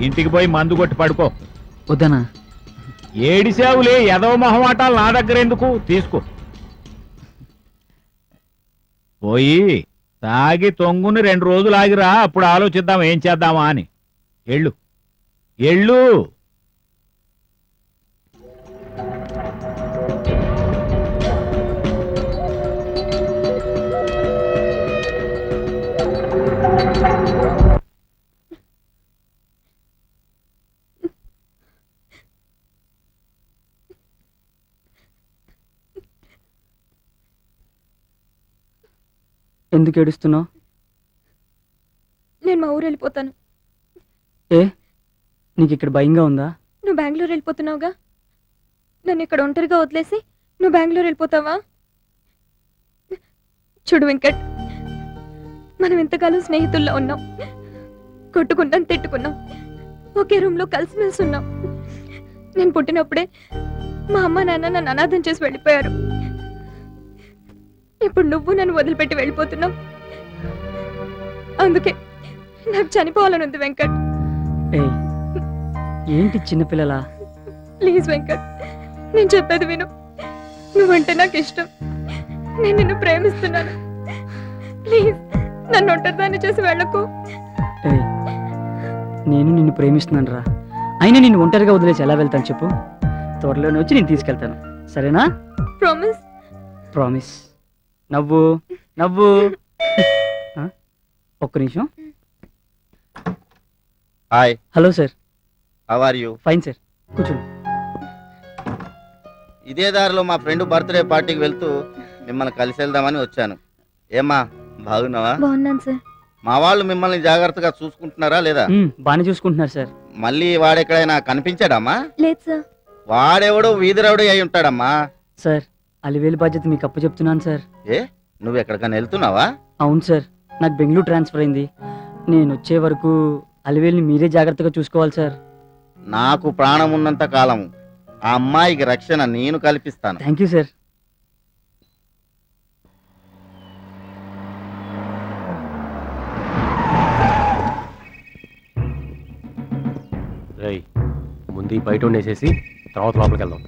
ఇంటికి పోయి మందు కొట్టి పడుకో. వద్దనా? ఏడిసావులే, ఎదవ మొహమాటాలు నా దగ్గర ఎందుకు, తీసుకో. పోయి తాగి తొంగుని 2 రోజులు ఆగిరా, అప్పుడు ఆలోచిద్దాం ఏం చేద్దామా అని. ఎళ్ళు ఎళ్ళు. ఎందుకు ఏడుస్తున్నావు? నేను మా ఊరు వెళ్ళిపోతాను. ఏ నీకు ఇక్కడ భయంగా ఉందా? నువ్వు బెంగళూరు వెళ్ళిపోతున్నావుగా, నన్ను ఇక్కడ ఒంటరిగా వదిలేసి నువ్వు బెంగళూరు వెళ్ళిపోతావా? చూడు వెంకట్, మనం ఎంతకాలం స్నేహితుల్లో ఉన్నాం, కొట్టుకున్నాం, తిట్టుకున్నాం, ఒకే రూమ్ లో కలిసిమెలిసి ఉన్నాం. నేను పుట్టినప్పుడే మా అమ్మ నాన్న నన్ను అనాథం చేసి వెళ్ళిపోయారు. ఇప్పుడు నువ్వు నన్ను వదిలిపెట్టి వెళ్ళిపోతున్నావు. అందుకే నాకు చనిపోవాలనుంది వెంకట్. ఏయ్ ఏంటి చిన్నపిల్లలా? ప్లీజ్ వెంకట్, నేను చెప్పేది విను. నువ్వంటే నాకు ఇష్టం, నేను నిన్ను ప్రేమిస్తున్నాను. ప్లీజ్ నన్ను ఒంటరిదాన్ని చేసి వెళ్ళకు. ఏయ్ నేను నిన్ను ప్రేమిస్తున్నాను రా. అయినా నిన్ను ఒంటరిగా వదిలేసి ఎలా వెళ్తాను చెప్పు? త్వరలోనే వచ్చి నేను తీసుకెళ్తాను, సరేనా? ప్రామిస్? ప్రామిస్. నవ్వు నవ్వు. ఆ? ఒక్క నిమిషం. Hi, hello sir. How are you? Fine sir, కూర్చోండి. ఇదే దారిలో మా ఫ్రెండ్ బర్త్డే పార్టీకి వెళ్తూ మిమ్మల్ని కలిసి వెళ్దామని వచ్చాను. ఏమ్మా, బాగున్నావా? బాగున్నాను సార్. మా వాళ్ళు మిమ్మల్ని జాగ్రత్తగా చూసుకుంటున్నారా లేదా? బాగానే చూసుకుంటున్నారు సార్. మళ్ళీ వాడెక్కడైనా కనిపించాడమ్మా? లేదు సార్. వాడెవడో వీధిరవుడు అయి ఉంటాడమ్మా. సార్ అలివేలు బాధ్యత మీకు అప్పు చెప్తున్నాను సార్. ఏ, నువ్వు ఎక్కడికైనా వెళ్తున్నావా? అవును సార్, నాకు బెంగళూరు ట్రాన్స్ఫర్ అయింది. నేను వచ్చే వరకు అలివేలుని మీరే జాగ్రత్తగా చూసుకోవాలి సార్. నాకు ప్రాణం ఉన్నంత కాలం ఆ అమ్మాయికి రక్షణ నేను కల్పిస్తాను. Thank you sir. రేయ్, ముందు ఈ బయట ఉండేసేసి తర్వాత లోపలికి వెళ్దాం.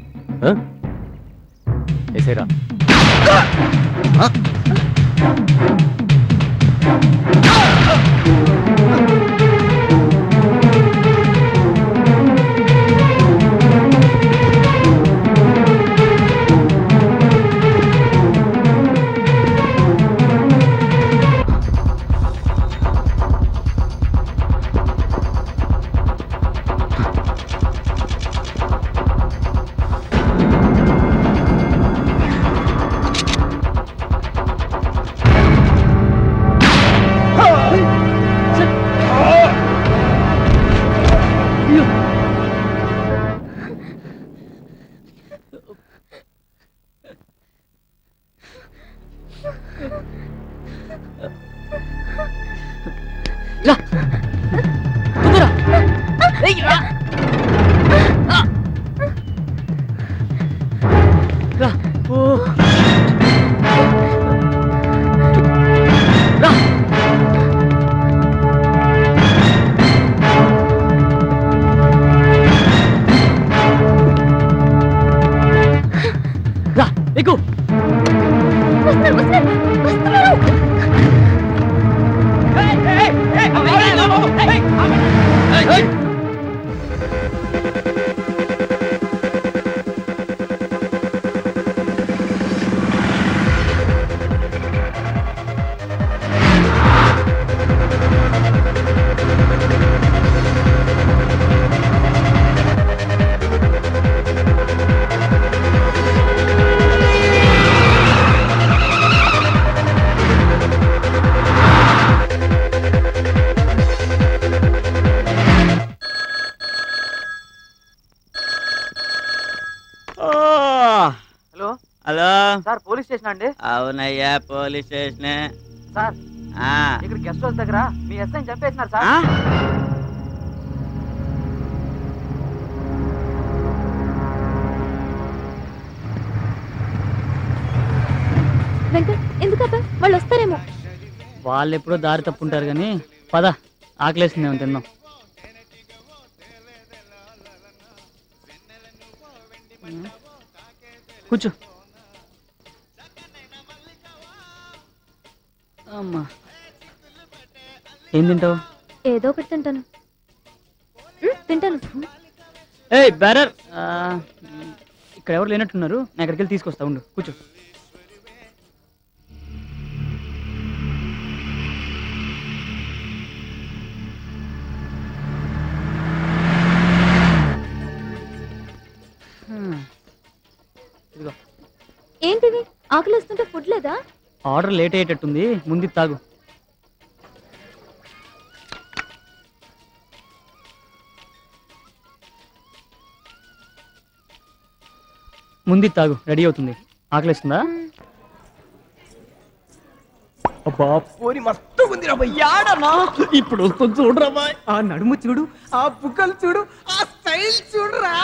వేసేరా. Hello hello sir, police station అండి? అవునయ్యా, పోలీస్ స్టేషన్. సార్, ఇక్కడ గెస్ట్ హౌస్ దగ్గర మీ ఎస్ఐ చంపేసినారు సార్. వెంకట్, ఎందుకబ్బా? వాళ్ళు వస్తారేమో. వాళ్ళు ఎప్పుడో దారి తప్పుంటారు కానీ పద, ఆకలేసిందేమో తిందాం. కూర్చో. అమ్మా, ఏం తింటావు? ఏదో ఒకటి తింటాను. తింటాను. ఏయ్ బ్యారర్, ఇక్కడ ఎవరు లేనట్టున్నారు, నేను అక్కడికి వెళ్ళి తీసుకొస్తా, ఉండు, కూర్చో. ఇదిగో. ఏంటిది? ఆకలి వస్తుంటే ఫుడ్ లేదా? ఆర్డర్ లేట్ అయ్యేటట్టుంది, ముందు తాగు. ముందు తాగు, రెడీ అవుతుంది. ఆకలిస్తుందా? అబ్బా పోని మస్తు ఉంది యాడనా ఇప్పుడు వస్తుంది చూడరా బాయ్. ఆ నడుము చూడు, ఆ బుగ్గలు చూడు, ఆ స్టైల్ చూడరా.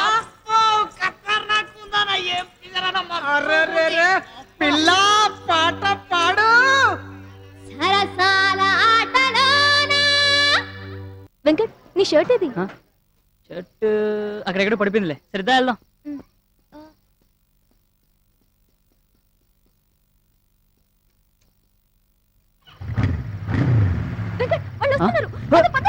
అరెరెరె, పిల్ల పాట పాడు. సరసాల ఆటలోనా. వెంకట్, నీ షర్ట్ ఏది? షర్ట్ అక్కడెక్కడ పడిపోయిందిలే, సరిదా వెళ్దాం. వెంకట్, వాళ్ళు వస్తున్నారు. పద, పద.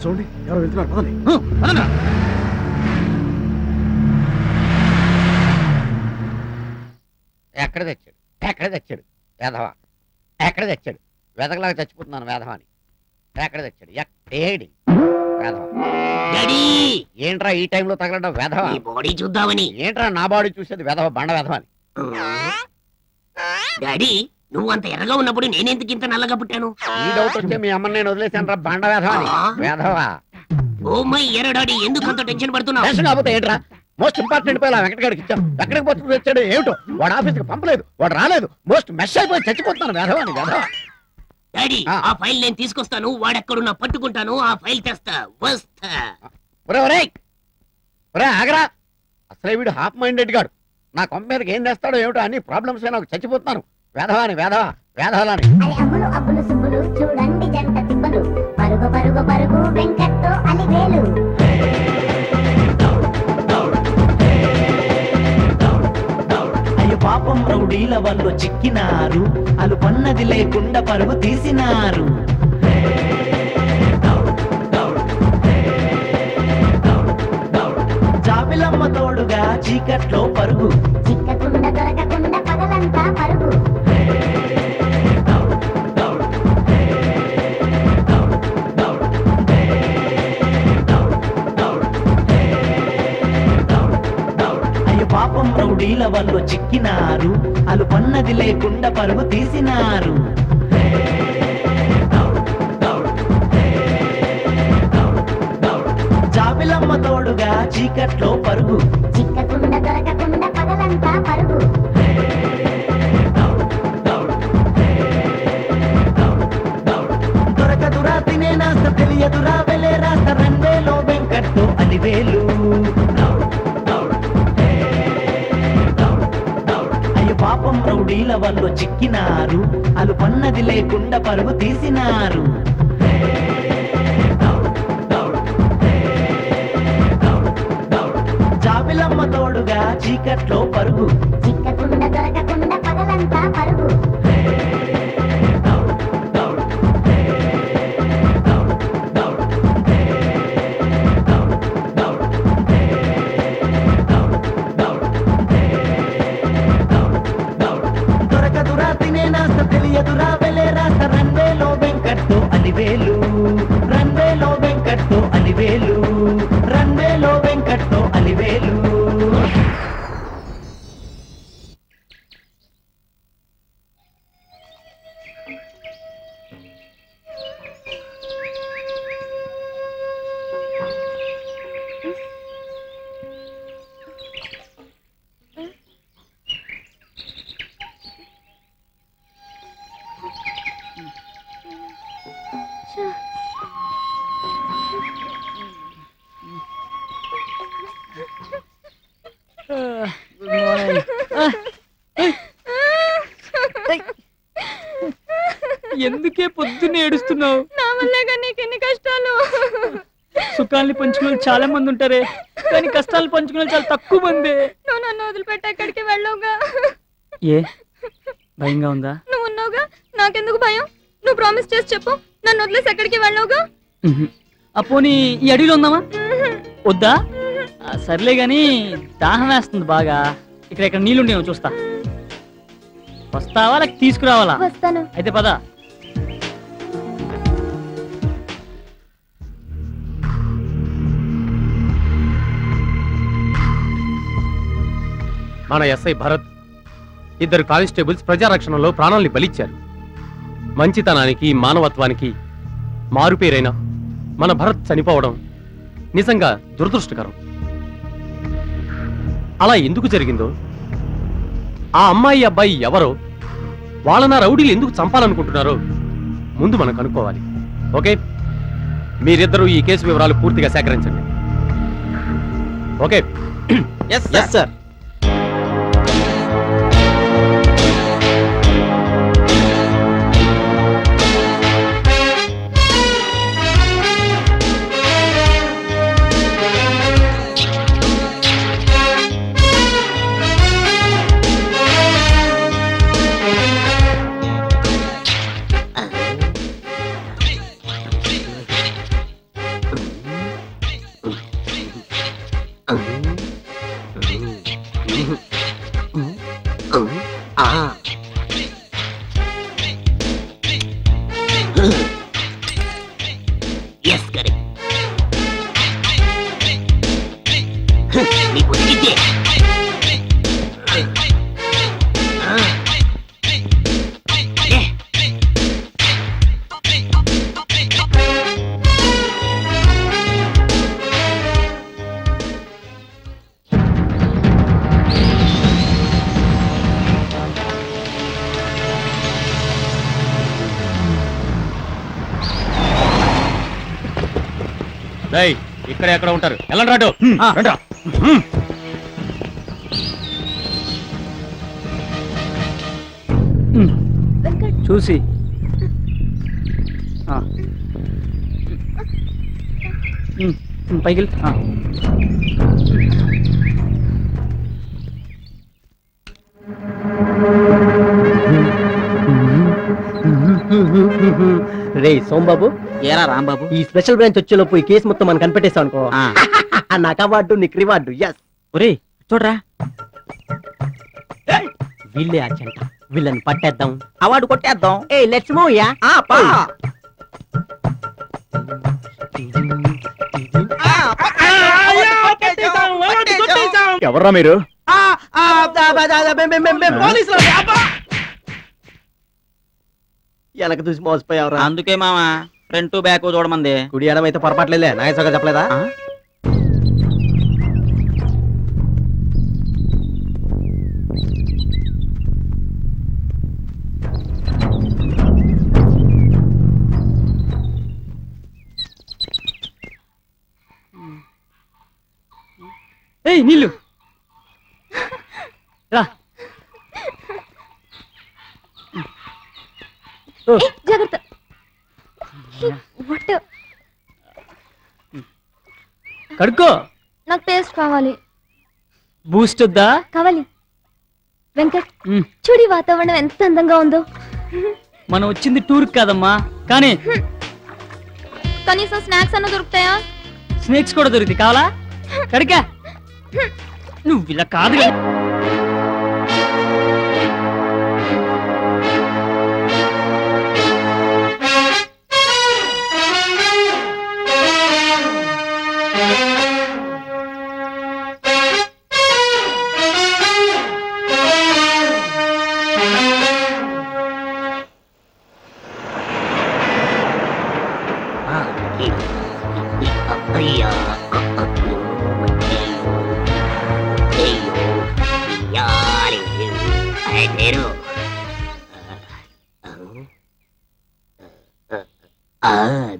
చూడండి ఎవరు వెళ్తున్నారు, పదండి. ఎక్కడ తెచ్చాడు వేధవా, ఎక్కడ తెచ్చాడు? వెదకలాగా చచ్చిపోతున్నాను వేధవాని. ఎక్కడ తెచ్చాడు? ఏడి వేధవా. ఏంట్రా ఈ టైంలో తగలడం వేధవా? బాడీ చూద్దామని. ఏంట్రా నా బాడీ చూసేది వేధవ బండ వేధవాని. డాడీ, నువ్వు అంత ఎర్రగా ఉన్నప్పుడు నేనెందుకు ఇంత నల్లగా పుట్టాను? ఈ డౌట్ వచ్చే మీ అమ్మని నేను వదిలేసాను రా బండ వేధవాని. వేధవా. ఓ మై ఎర్ర డాడీ, ఎందుకు అంత టెన్షన్ పడుతున్నావు? టెన్షన్ కాకపోతే ఏంట్రా? మోస్ట్ ఇంపార్టెంట్ పోయి వెంకటగాడికి ఇచ్చాం. ఎక్కడికి పోతు వచ్చాడు ఏమిటో, వాడు ఆఫీస్కి పంపలేదు, వాడు రాలేదు. మోస్ట్ మెస్ అయిపోయి చచ్చిపోతున్నాను వేధవాని వేధవా. డాడీ, ఆ ఫైల్ నేను తీసుకొస్తాను. వాడెక్కడున్నా పట్టుకుంటాను. ఆ ఫైల్ తెస్తా, వస్తా. ఒరే ఆగరా. అసలే వీడు హాఫ్ మైండెడ్ గాడు. నా కొంప మీదకి ఏం చేస్తాడో ఏమిటో అన్ని ప్రాబ్లమ్స్ నాకు చచ్చిపోతున్నాను. వేధవాని వేధవాలని. అమ్ములు అబ్బులు సుబ్బులు చూడండి జంట తిప్పలు. పరుగు పరుగు పరుగు వెంకట్తో అలివేలు. అయ్యో పాపం రౌడీల వాళ్ళు చిక్కినారు, అలు పన్నది లేకుండా పరుగు తీసినారు. జాబిలమ్మ తోడుగా చీకట్లో పరుగు, చిక్కకుండా దొరకకుండా పగలంతా పరుగు. అయ్యో పాపం రౌడీల వాళ్ళు చిక్కినారు, అలు పన్నది లేకుండా పరుగు తీసినారు. జాబిలమ్మ తోడుగా చీకట్లో పరుగు, చిక్కకుండా దొరకకుండా పగలంతా పరుగు. దొరకదురా తినే నాస్త తెలియదురా వెలే రాస్త రంగేలో వెంకట్టు అలివేలు. అయ్యో పాపం రౌడీల వాళ్ళు చిక్కినారు, అలు పన్నది లేకుండా పరుగు తీసినారు. జాబిలమ్మ తోడుగా చీకట్లో పరుగు, చిక్కకుండా దొరకకుండా పగలంతా పరుగు. దొరకదురా తినే నాస్త తెలియదురా వెలే రాస్త రంగేలో వెంకట్టు అలివేలు. రంగేలో వెంకట్టు అలివేలు, రంగేలో వెంకట్టు అలివేలు. Good morning. ఎందుకే పొద్దున్నే ఏడుస్తున్నావు? నా వల్లేగా నీకెన్ని కష్టాలు. సుఖాల్ని పంచుకునే చాలా మంది ఉంటారే, కానీ కష్టాలు పంచుకునే చాలా తక్కువ మంది. నువ్వు నన్ను వదిలిపెట్టి ఎక్కడికి వెళ్ళవుగా. ఏ భయంగా ఉందా? నువ్వు ఉన్నావుగా, నాకెందుకు భయం? నువ్వు ప్రామిస్ చేసి చెప్పు, నన్ను వదిలేసి ఎక్కడికి వెళ్ళవుగా. అపోని ఈ అడవిలో ఉందామా? వద్దా? సర్లే గాని దాహం వేస్తుంది బాగా. ఇక్కడ నీళ్ళుండేమో చూస్తా. వస్తావా లేక తీసుకురావాలా? వస్తాను. అయితే పద. మన ఎస్ఐ భరత్, 2 కానిస్టేబుల్స్ ప్రజారక్షణలో ప్రాణాల్ని బలిచ్చారు. మంచితనానికి మానవత్వానికి మారుపేరైన మన భరత్ చనిపోవడం నిజంగా దురదృష్టకరం. అలా ఎందుకు జరిగిందో, ఆ అమ్మాయి అబ్బాయి ఎవరో, వాళ్ళ రౌడీలు ఎందుకు చంపాలనుకుంటున్నారో ముందు మనం కనుక్కోవాలి. ఓకే, మీరిద్దరూ ఈ కేసు వివరాలు పూర్తిగా సేకరించండి. ఓకే? Yes sir. ఇక్కడ ఎక్కడ ఉంటారు? ఎలా రాడు? చూసి పైకి రే సోంబాబు, ఏరా రాంబాబు, ఈ స్పెషల్ బ్రాంచ్ వచ్చేలోపు ఈ కేసు మొత్తం మనం కనిపెట్టేస్తాం అనుకో. నాకు అవార్డు, నీకు రివార్డు. ఎస్. ఒరే చూడరా, వీళ్ళే ఆ చెంట, వీళ్ళని పట్టేద్దాం, అవార్డు కొట్టేద్దాం. ఏ లెట్స్ మూవ్ యా. ఎవర్రా మీరు? వెనక చూసి మోసపోయావరా. అందుకే మామా ఫ్రంట్ టు బ్యాక్ చూడమంది. కుడి ఎడమ అయితే పొరపాట్లేలే, నాయసగా చెప్పలేదా? ఏయ్ నీళ్ళు రా. జాగ్రత్త. కడుక్కో. నాకు పేస్ట్ కావాలి. బూస్ట్ వద్దా? కావాలి. వెంకట్, చూడి వాతావరణం ఎంత అందంగా ఉందో. మనం వచ్చింది టూర్ కాదమ్మా, కానీ కనీసం స్నాక్స్ అన్న దొరుకుతాయా? స్నేక్స్ కూడా దొరుకుతాయి. కావాలా? కడికా. నువ్వు ఇలా కాదు.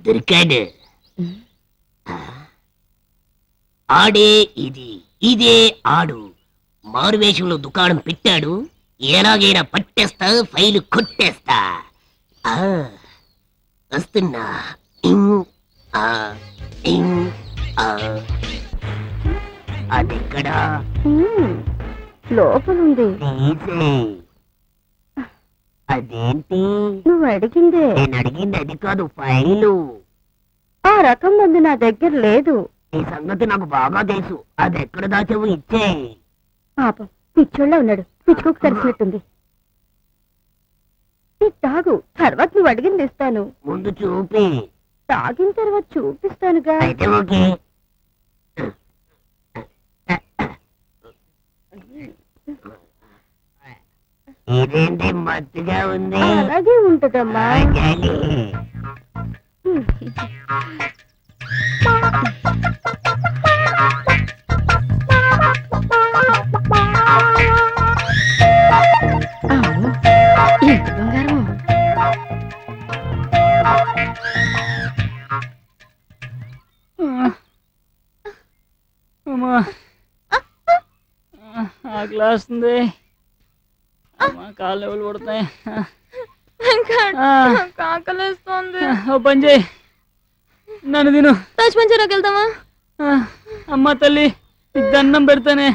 దొరికాడు. ఆడే ఇది, ఇదే ఆడు. మారువేషంలో దుకాణం పెట్టాడు. ఎలాగైనా పట్టేస్తా, ఫైలు కొట్టేస్తా. వస్తున్నా. అదెక్కడా? లోపలుంది. అదేంటి? నువ్వు అడిగిందే. నేను అడిగింది అది కాదు, ఫైలు. ఆ రకం మందు నా దగ్గర లేదు. ఈ సంగతి నాకు బాగా తెలుసు. అది ఎక్కడ దాచావు? ఇచ్చే. పాపం పిచ్చోళ్ళ ఉన్నాడు. పిచ్చుకోకు తరిచినట్టుంది. తాగు, తర్వాత నువ్వు అడిగింది ఇస్తాను. ముందు చూపి. తాగిన తర్వాత చూపిస్తానుగా. అయితే ఓకే. ఇదేంటి మత్తుగా ఉంది అలాగే ఉంటదమ్మా. గాలి. ఎంత బంగారం. అమ్మా ఆకలేస్తుంది. అమ్మా కాళ్ళు ఎవరు పడుతున్నాయి. కాకలేస్తోంది. ఓ పని చేయి, నన్ను తిను. తాజ్ మంజరాకి వెళ్దామా? అమ్మా తల్లి, నీకు దండం పెడతానే.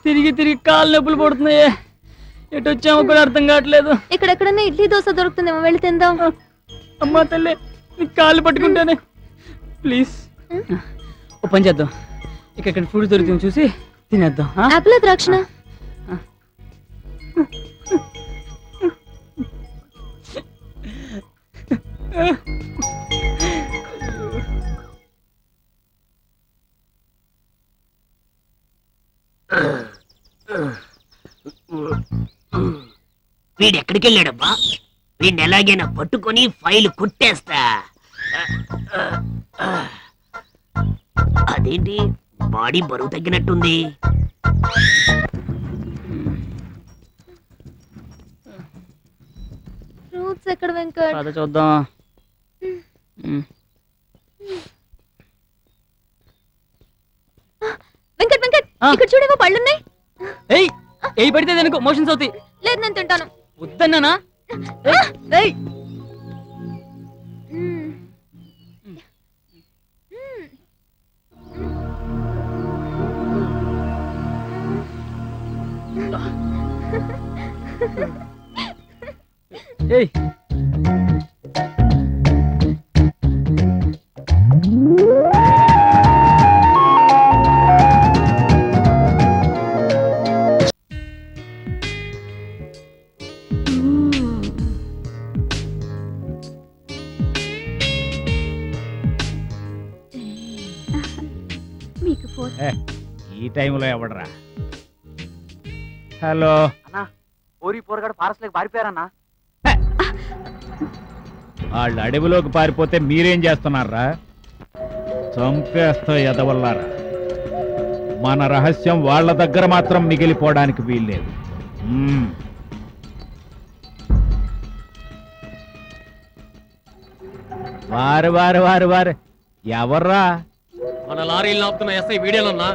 తిరిగి తిరిగి కాళ్ళు నొప్పులు పడుతున్నాయి. ఎటు వచ్చామో కూడా అర్థం కావట్లేదు. ఇక్కడెక్కడన్నా ఇడ్లీ దోశ దొరుకుతుందేమో, వెళ్ళి తిందాం. అమ్మా తల్లి, నీకు కాళ్ళు పట్టుకుంటానే, ప్లీజ్. ఓ పని చేద్దాం, ఇక్కడ ఫుడ్ దొరుకుతుంది చూసి తినేద్దాం. ఆపిల్ ద్రాక్షణ? వీడెక్కడికి వెళ్ళాడబ్బా? వీడిని ఎలాగైనా పట్టుకొని ఫైల్ కుట్టేస్తా. అదేంటి బాడీ బరువు తగ్గినట్టుంది? ఫ్రూట్స్ ఎక్కడ వెంకట్? పద చూద్దాం. వెంకట్ వెంకట్, ఇక్కడ చూడేవో పళ్ళున్నాయి. ఏయ్ పడితే దానికి మోషన్స్ అవుతాయి. లేదు, నేను తింటాను. వద్దన్నానా? ఏయ్ మీకు ఫోన్. ఈ టైంలో ఎవడరా? హలో అన్నా, ఓరి పోరగాడు ఫారెస్ట్ లేక పారిపోయారన్నా. వాళ్ళు అడవిలోకి పారిపోతే మీరేం చేస్తున్నారా? చంపేస్తా ఎదవల్లారా. మన రహస్యం వాళ్ళ దగ్గర మాత్రం మిగిలిపోవడానికి వీల్లేదు. వారు వారు వారు వారు ఎవర్రా? మన లారీలు ఆపుతున్న ఎస్ఐ వీడియోలో.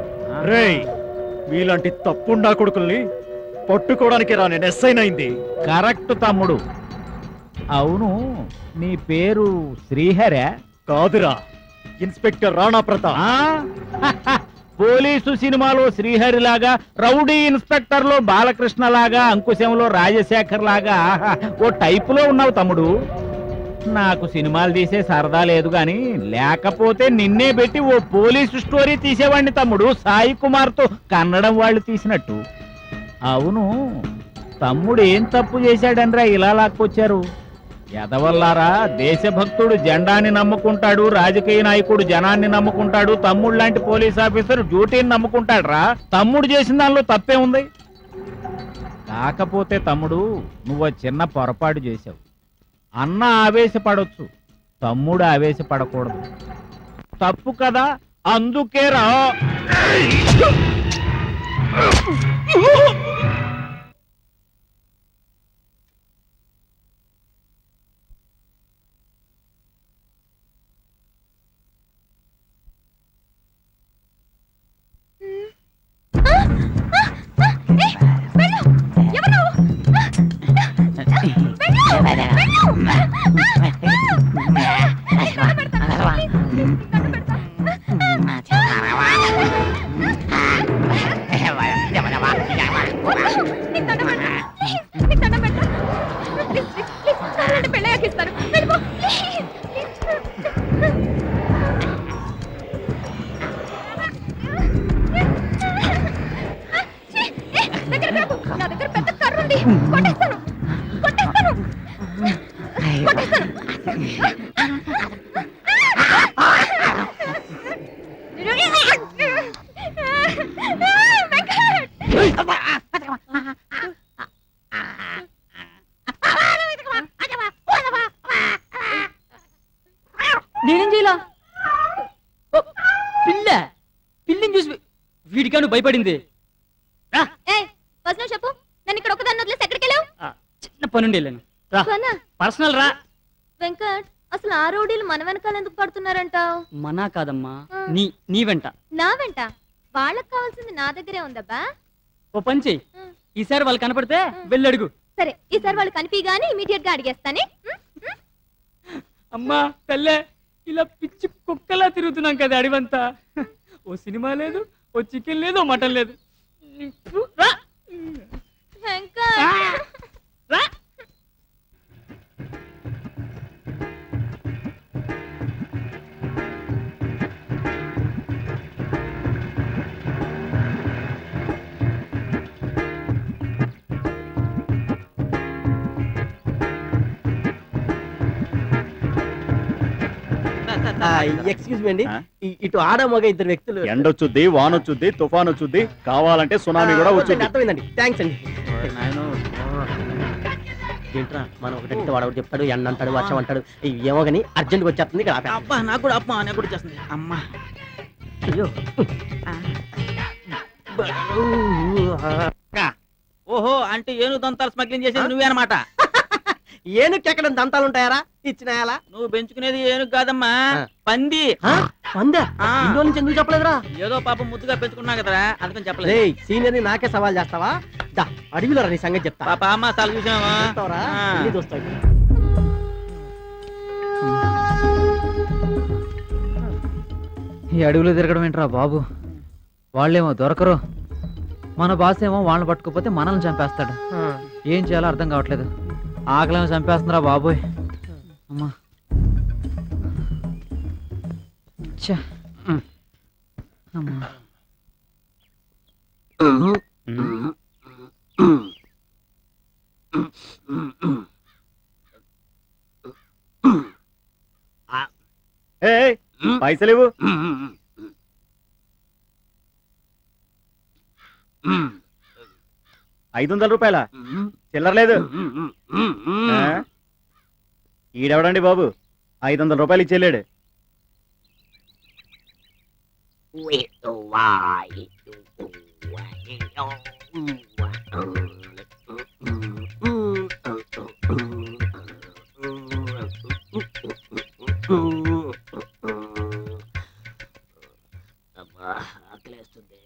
రేయ్, మీలాంటి తప్పుండా కొడుకుల్ని పట్టుకోవడానికి రా నేను ఎస్ఐనైంది. కరెక్ట్ తమ్ముడు. అవును, నీ పేరు శ్రీహరే? కాదురా, ఇన్స్పెక్టర్ రాణా ప్రతాప్. పోలీసు సినిమాలో శ్రీహరి లాగా, రౌడీ ఇన్స్పెక్టర్ లో బాలకృష్ణ లాగా, అంకుశంలో రాజశేఖర్ లాగా ఓ టైపులో ఉన్నావు తమ్ముడు. నాకు సినిమాలు తీసే సరదా లేదు గాని, లేకపోతే నిన్నే పెట్టి ఓ పోలీసు స్టోరీ తీసేవాడిని తమ్ముడు, సాయి కుమార్ తో కన్నడం వాళ్ళు తీసినట్టు. అవును, తమ్ముడు ఏం తప్పు చేశాడనరా ఇలా లాక్కొచ్చారు? ఎదవల్లారా, దేశభక్తుడు జెండాని నమ్ముకుంటాడు, రాజకీయ నాయకుడు జనాన్ని నమ్ముకుంటాడు, తమ్ముడు లాంటి పోలీస్ ఆఫీసర్ డ్యూటీని నమ్ముకుంటాడు రా. తమ్ముడు చేసిన దానిలో తప్పే ఉంది. కాకపోతే తమ్ముడు, నువ్వు చిన్న పొరపాటు చేశావు. అన్న ఆవేశపడొచ్చు, తమ్ముడు ఆవేశపడకూడదు. తప్పు కదా, అందుకే రా. నా దగ్గర పెద్ద కర్ర ఉంది, కొట్టేస్తాను కొట్టేస్తాను కొట్టేస్తాను. దీనికా నువ్వు భయపడింది? వదిన చెప్పు, నన్ను ఇక్కడ ఒకదాన్ని వదిలేసి ఎక్కడికి వెళ్ళావు? చిన్న పనుండి వెళ్ళాను. రా, పనా? పర్సనల్ రా. వెంకట్, అసలు ఆ రౌడీలు మన వెనకాల ఎందుకు పడుతున్నారంటావు? మనా కాదమ్మా, నీ వెంట. నా వెంట? వాళ్ళకి కావాల్సింది నా దగ్గరే ఉందబ్బా. ఓ పని చెయ్యి, ఈసారి వాళ్ళు కనపడితే వెళ్ళి అడుగు. సరే, ఈసారి వాళ్ళు కనిపించగానే ఇమీడియట్ గా అడిగేస్తానే. అమ్మా తల్లే, ఇలా పిచ్చి కుక్కలా తిరుగుతున్నాం కదా అడివంతా. ఓ సినిమా లేదు, ఓ చికెన్ లేదు, ఓ మటన్ లేదు. రా. వెంకట్, రా. ఎక్స్క్యూజ్ మీ అండి, ఇటు ఆడ మగ ఇద్దరు వ్యక్తులు. ఎండొచ్చుద్ది, వానొచ్చుద్ది, తుఫాన్ వచ్చుద్ది, కావాలంటే సునామీ కూడా వచ్చుద్ది. అర్థమైందండి, థ్యాంక్స్ అండి. ఏంట్రా, మనం ఒకటి వాడు ఒకటి చెప్తాడు, ఎండ అంటాడు, వర్షం అంటాడు, ఏమో కానీ అర్జెంట్గా వచ్చేస్తుంది ఇక్కడ ఆపేస్తాం. అబ్బా నాకు కూడా అబ్బా నాకు కూడా చేస్తుంది అమ్మా. అయ్యో. ఓహో, అంటే ఏనుగు దంతాలు స్మగ్లింగ్ చేసేది నువ్వే అనమాట. ఏనుగు ఎక్కడ దంతాలు ఉంటాయారా? ఇచ్చినాయాలా? నువ్వు పెంచుకునేది ఏనుగు కాదమ్మా, పంది. పందా? ఇంట్లో నుంచి ఎందుకు చెప్పలేదురా? ఏదో పాపం ముద్దుగా పెంచుకున్నా కదరా, అందుకని చెప్పలేదు. రేయ్, సీనియర్ ని నాకే సవాల్ చేస్తావా? దా, అడవిలో రా, నీ సంగతి చెప్తా. పాప అమ్మ సార్ చూసావా? చూస్తావరా? ఇల్లు చూస్తావు. ఈ అడవిలో తిరగడం ఏంట్రా బాబు? వాళ్ళేమో దొరకరు, మన బాస్ ఏమో వాళ్ళని పట్టుకోపోతే మనల్ని చంపేస్తాడు. ఏం చేయాలో అర్థం కావట్లేదు. ఆకలేమో చంపేస్తుందిరా బాబోయ్. అమ్మా ఛ. అమ్మా పైసలు ఇవ్వు. 500 రూపాయల చిల్లర లేదు. ఈడెవడండి బాబు 500 రూపాయలు ఇచ్చేలేడు. ఆకలేస్తుంది.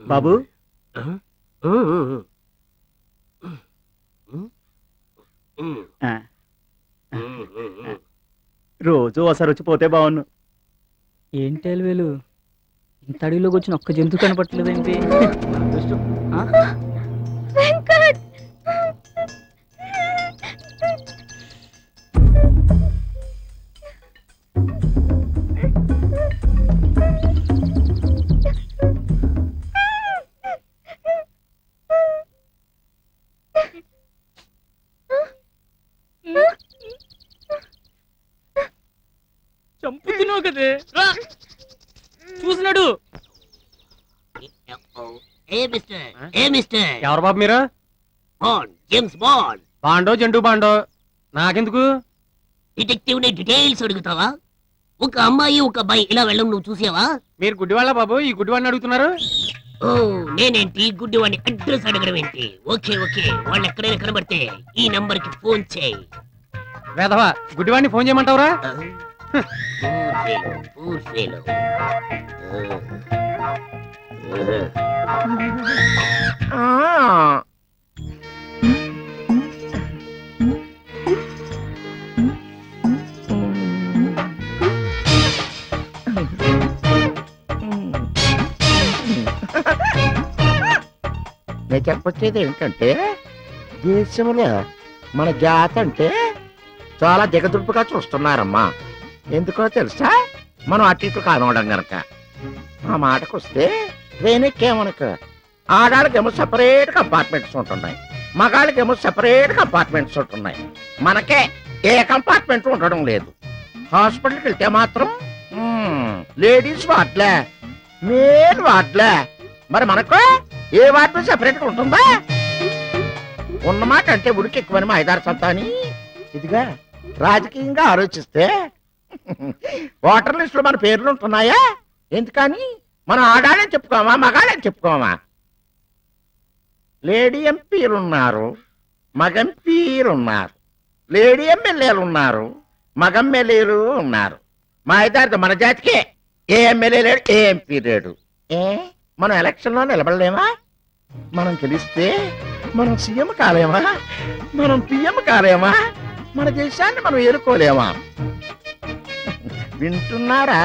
బాబు రోజు ఒకసారి వచ్చి పోతే బాగున్ను. ఏంటి అలవేలు, ఇంత అడవిలోకి వచ్చిన ఒక్క జంతువు కనపట్టలేదేంటి? వెంకట్, చంపుతున్నావు కదే, చూసినాడు. ఎవరు బాబు మీరు? James bond. బాండో జంటూ బాండో నాకెందుకు? డిటెక్టివ్ ని డీటెయిల్స్ అడుగుతావా? ఒక అమ్మాయి ఒక అబ్బాయి ఇలా వెళ్ళం నువ్వు చూసావా? మీరు గుడ్డివాళ్ళ బాబు, ఈ గుడ్డివాడిని అడుగుతున్నారు? ఓ, నేనేంటి గుడ్డివాడిని అడ్రస్ అడగడం ఏంటి? ఓకే ఓకే, వాళ్ళు ఎక్కడైనా కనబడితే ఈ నంబర్ కి ఫోన్ చేయి. వేధవా, గుడ్డివాడిని ఫోన్ చేయమంటావురా? నేను చెప్పొచ్చేది ఏంటంటే, దేశంలో మన జాతి అంటే చాలా దిగదుడుపుగా చూస్తున్నారమ్మా. ఎందుకో తెలుసా? మనం అటు ఇటు కానవడం గనక. ఆ మాటకు వస్తే వెనక్కేమనుకో ఆడాళ్ళకేమో సెపరేట్ కంపార్ట్మెంట్స్ ఉంటున్నాయి, మగాళ్ళకేమో సెపరేట్ కంపార్ట్మెంట్స్ ఉంటున్నాయి. మనకే ఏ కంపార్ట్మెంట్ ఉండడం లేదు. హాస్పిటల్కి వెళ్తే మాత్రం లేడీస్ వార్డ్లే, మేల్ వార్డ్లే. మరి మనకు ఏ వార్డు సెపరేట్గా ఉంటుందా? ఉన్నమాట అంటే ఉడికి ఎక్కువని మా ఐదారు సంతాని. ఇదిగా రాజకీయంగా ఆలోచిస్తే ఓటర్ లిస్ట్ లో మన పేర్లు ఉంటున్నాయా? ఎందుకని మనం ఆడాలని చెప్పుకోమా, మగాళ్ళని చెప్పుకోమా? లేడీ ఎంపీలు ఉన్నారు, మగ ఎంపీలు ఉన్నారు, లేడీ ఎమ్మెల్యేలు ఉన్నారు, మగ ఎమ్మెల్యేలు ఉన్నారు. మా ఐదారు మన జాతికే ఏ ఎమ్మెల్యే లేడు, ఏ ఎంపీ లేడు. మనం ఎలక్షన్ లో నిలబడలేమా? మనం గెలిస్తే మనం సీఎం కాలేమా? మనం పిఎం కాలేమా? మన దేశాన్ని మనం ఏలుకోలేమా? వింటున్నారా?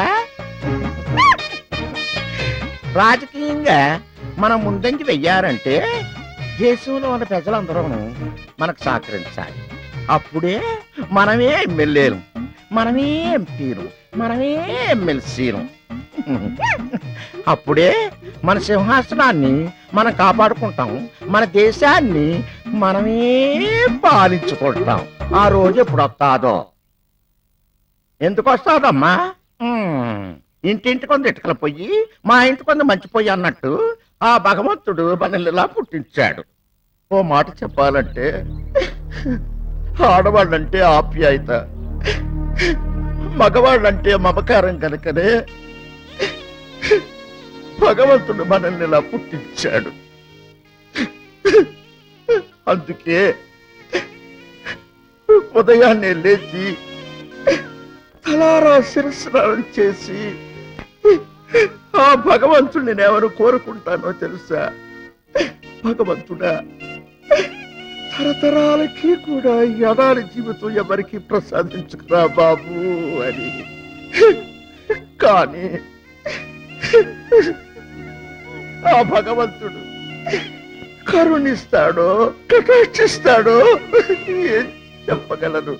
రాజకీయంగా మనం ముందంకి వెయ్యారంటే దేశంలో ఉన్న ప్రజలందరూ మనకు సహకరించాలి. అప్పుడే మనమే ఎమ్మెల్యేలు, మనమే ఎంపీలు, మనమే ఎమ్మెల్సీలు. అప్పుడే మన సింహాసనాన్ని మనం కాపాడుకుంటాం, మన దేశాన్ని మనమే పాలించుకుంటాం. ఆ రోజు ఎప్పుడు వస్తాదో? ఎందుకు వస్తాదమ్మా? ఇంటింటి కొంత ఇటుకల పొయ్యి, మా ఇంటి కొంత మంచి పొయ్యి అన్నట్టు ఆ భగవంతుడు మనల్ని ఇలా పుట్టించాడు. ఓ మాట చెప్పాలంటే ఆడవాళ్ళంటే ఆప్యాయత, మగవాళ్ళంటే మమకారం కనుకనే భగవంతుడు మనల్ని ఇలా పుట్టించాడు. అందుకే ఉదయాన్నే లేచి తలారా శిరస్నానం చేసి ఆ భగవంతుడిని నేనెవరు కోరుకుంటానో తెలుసా? భగవంతుడా, తరతరాలకి కూడా యథాని జీవితం ఎవరికి ప్రసాదించుకురా బాబు అని. కానీ ఆ భగవంతుడు కరుణిస్తాడో కటాక్షిస్తాడో ఏం చెప్పగలను?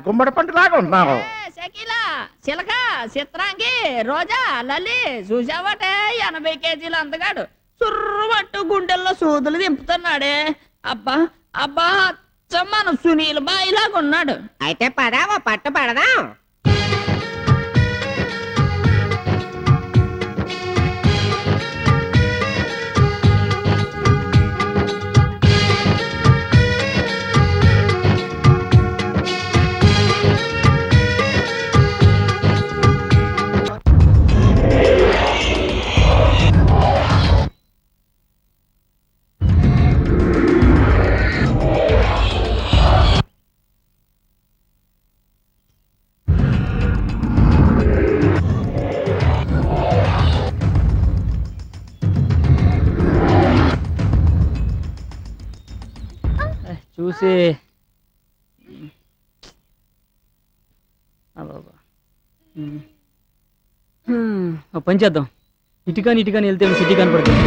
గుమ్మడి పండులాగా ఉన్నావు. షకీలా, చిలక, చిత్రాంగి, రోజా, లలి చూసావటే 80 కేజీలు అందగాడు సుర్రుమట్టు గుండెల్లో సూదులు దింపుతున్నాడే. అబ్బా అబ్బా, మన సునీల్ బాయిలాగా ఉన్నాడు. అయితే పదావా పట్టు పడదాం. చూసి ఒక పని చేద్దాం, ఇటుకాని వెళ్తే సిటీ కనపడుతుంది.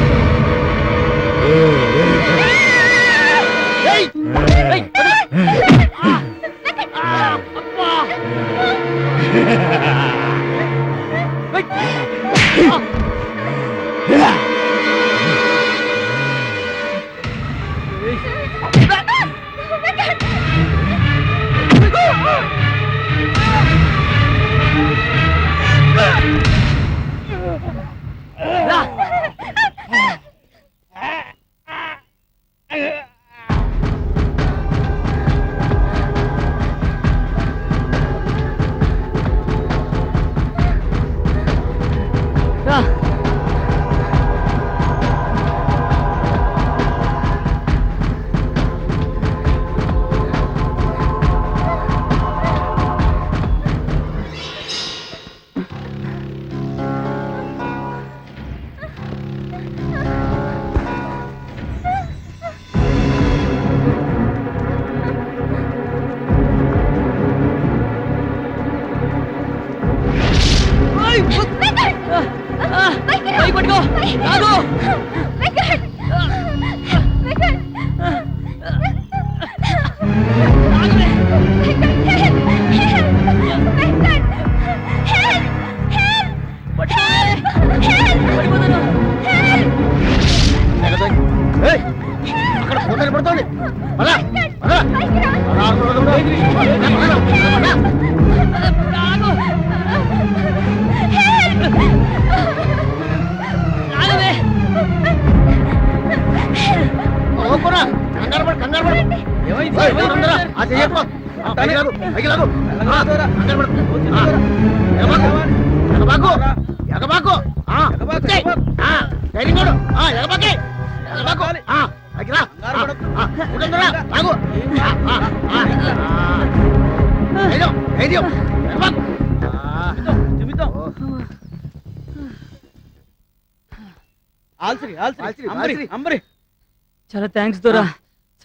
చాలా థ్యాంక్స్ దొరా,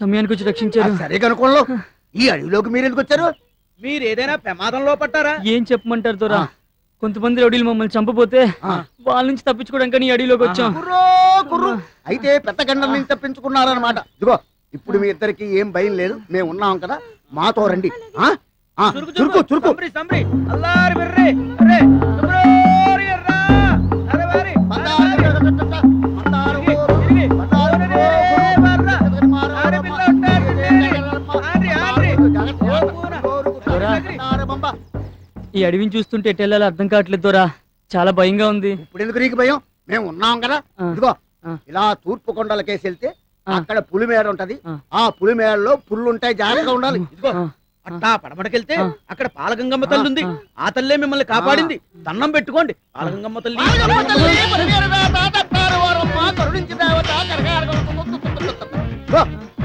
సమయానికి వచ్చి రక్షించారు. సరే కనుకోండి, ఈ అడవిలోకి మీరు ఎందుకు వచ్చారు? మీరు ఏదైనా ప్రమాదంలో పట్టారా? ఏం చెప్పమంటారు దొరా, కొంతమంది రౌడీలు మమ్మల్ని చంపబోతే వాళ్ళ నుంచి తప్పించుకోవడానికి ఈ అడవిలోకి వచ్చాం. కుర్రు అయితే పెద్ద గండం నుంచి తప్పించుకున్నారన్నమాట. ఇదిగో ఇప్పుడు మీ ఇద్దరికి ఏం భయం లేదు, మేము ఉన్నాం కదా, మాతో రండి. చురుకు చురుకు ఈ అడవిని చూస్తుంటే ఎటు వెళ్ళాలో అర్థం కావట్లేదు దొరా, చాలా భయంగా ఉంది. ఇప్పుడు ఎందుకు నీకు భయం? మేము ఉన్నాం కదా. ఇదిగో ఇలా తూర్పు కొండలకేసి వెళ్తే అక్కడ పులిమేడ ఉంటది. ఆ పులిమేడలో పుల్లు ఉంటాయి, జాగ్రత్తగా ఉండాలి. ఇదిగో అట్టా పడమటకెళ్తే అక్కడ పాలగంగమ్మ తల్లి ఉంది. ఆ తల్లే మిమ్మల్ని కాపాడింది. దండం పెట్టుకోండి. పాలగంగమ్మ తల్లి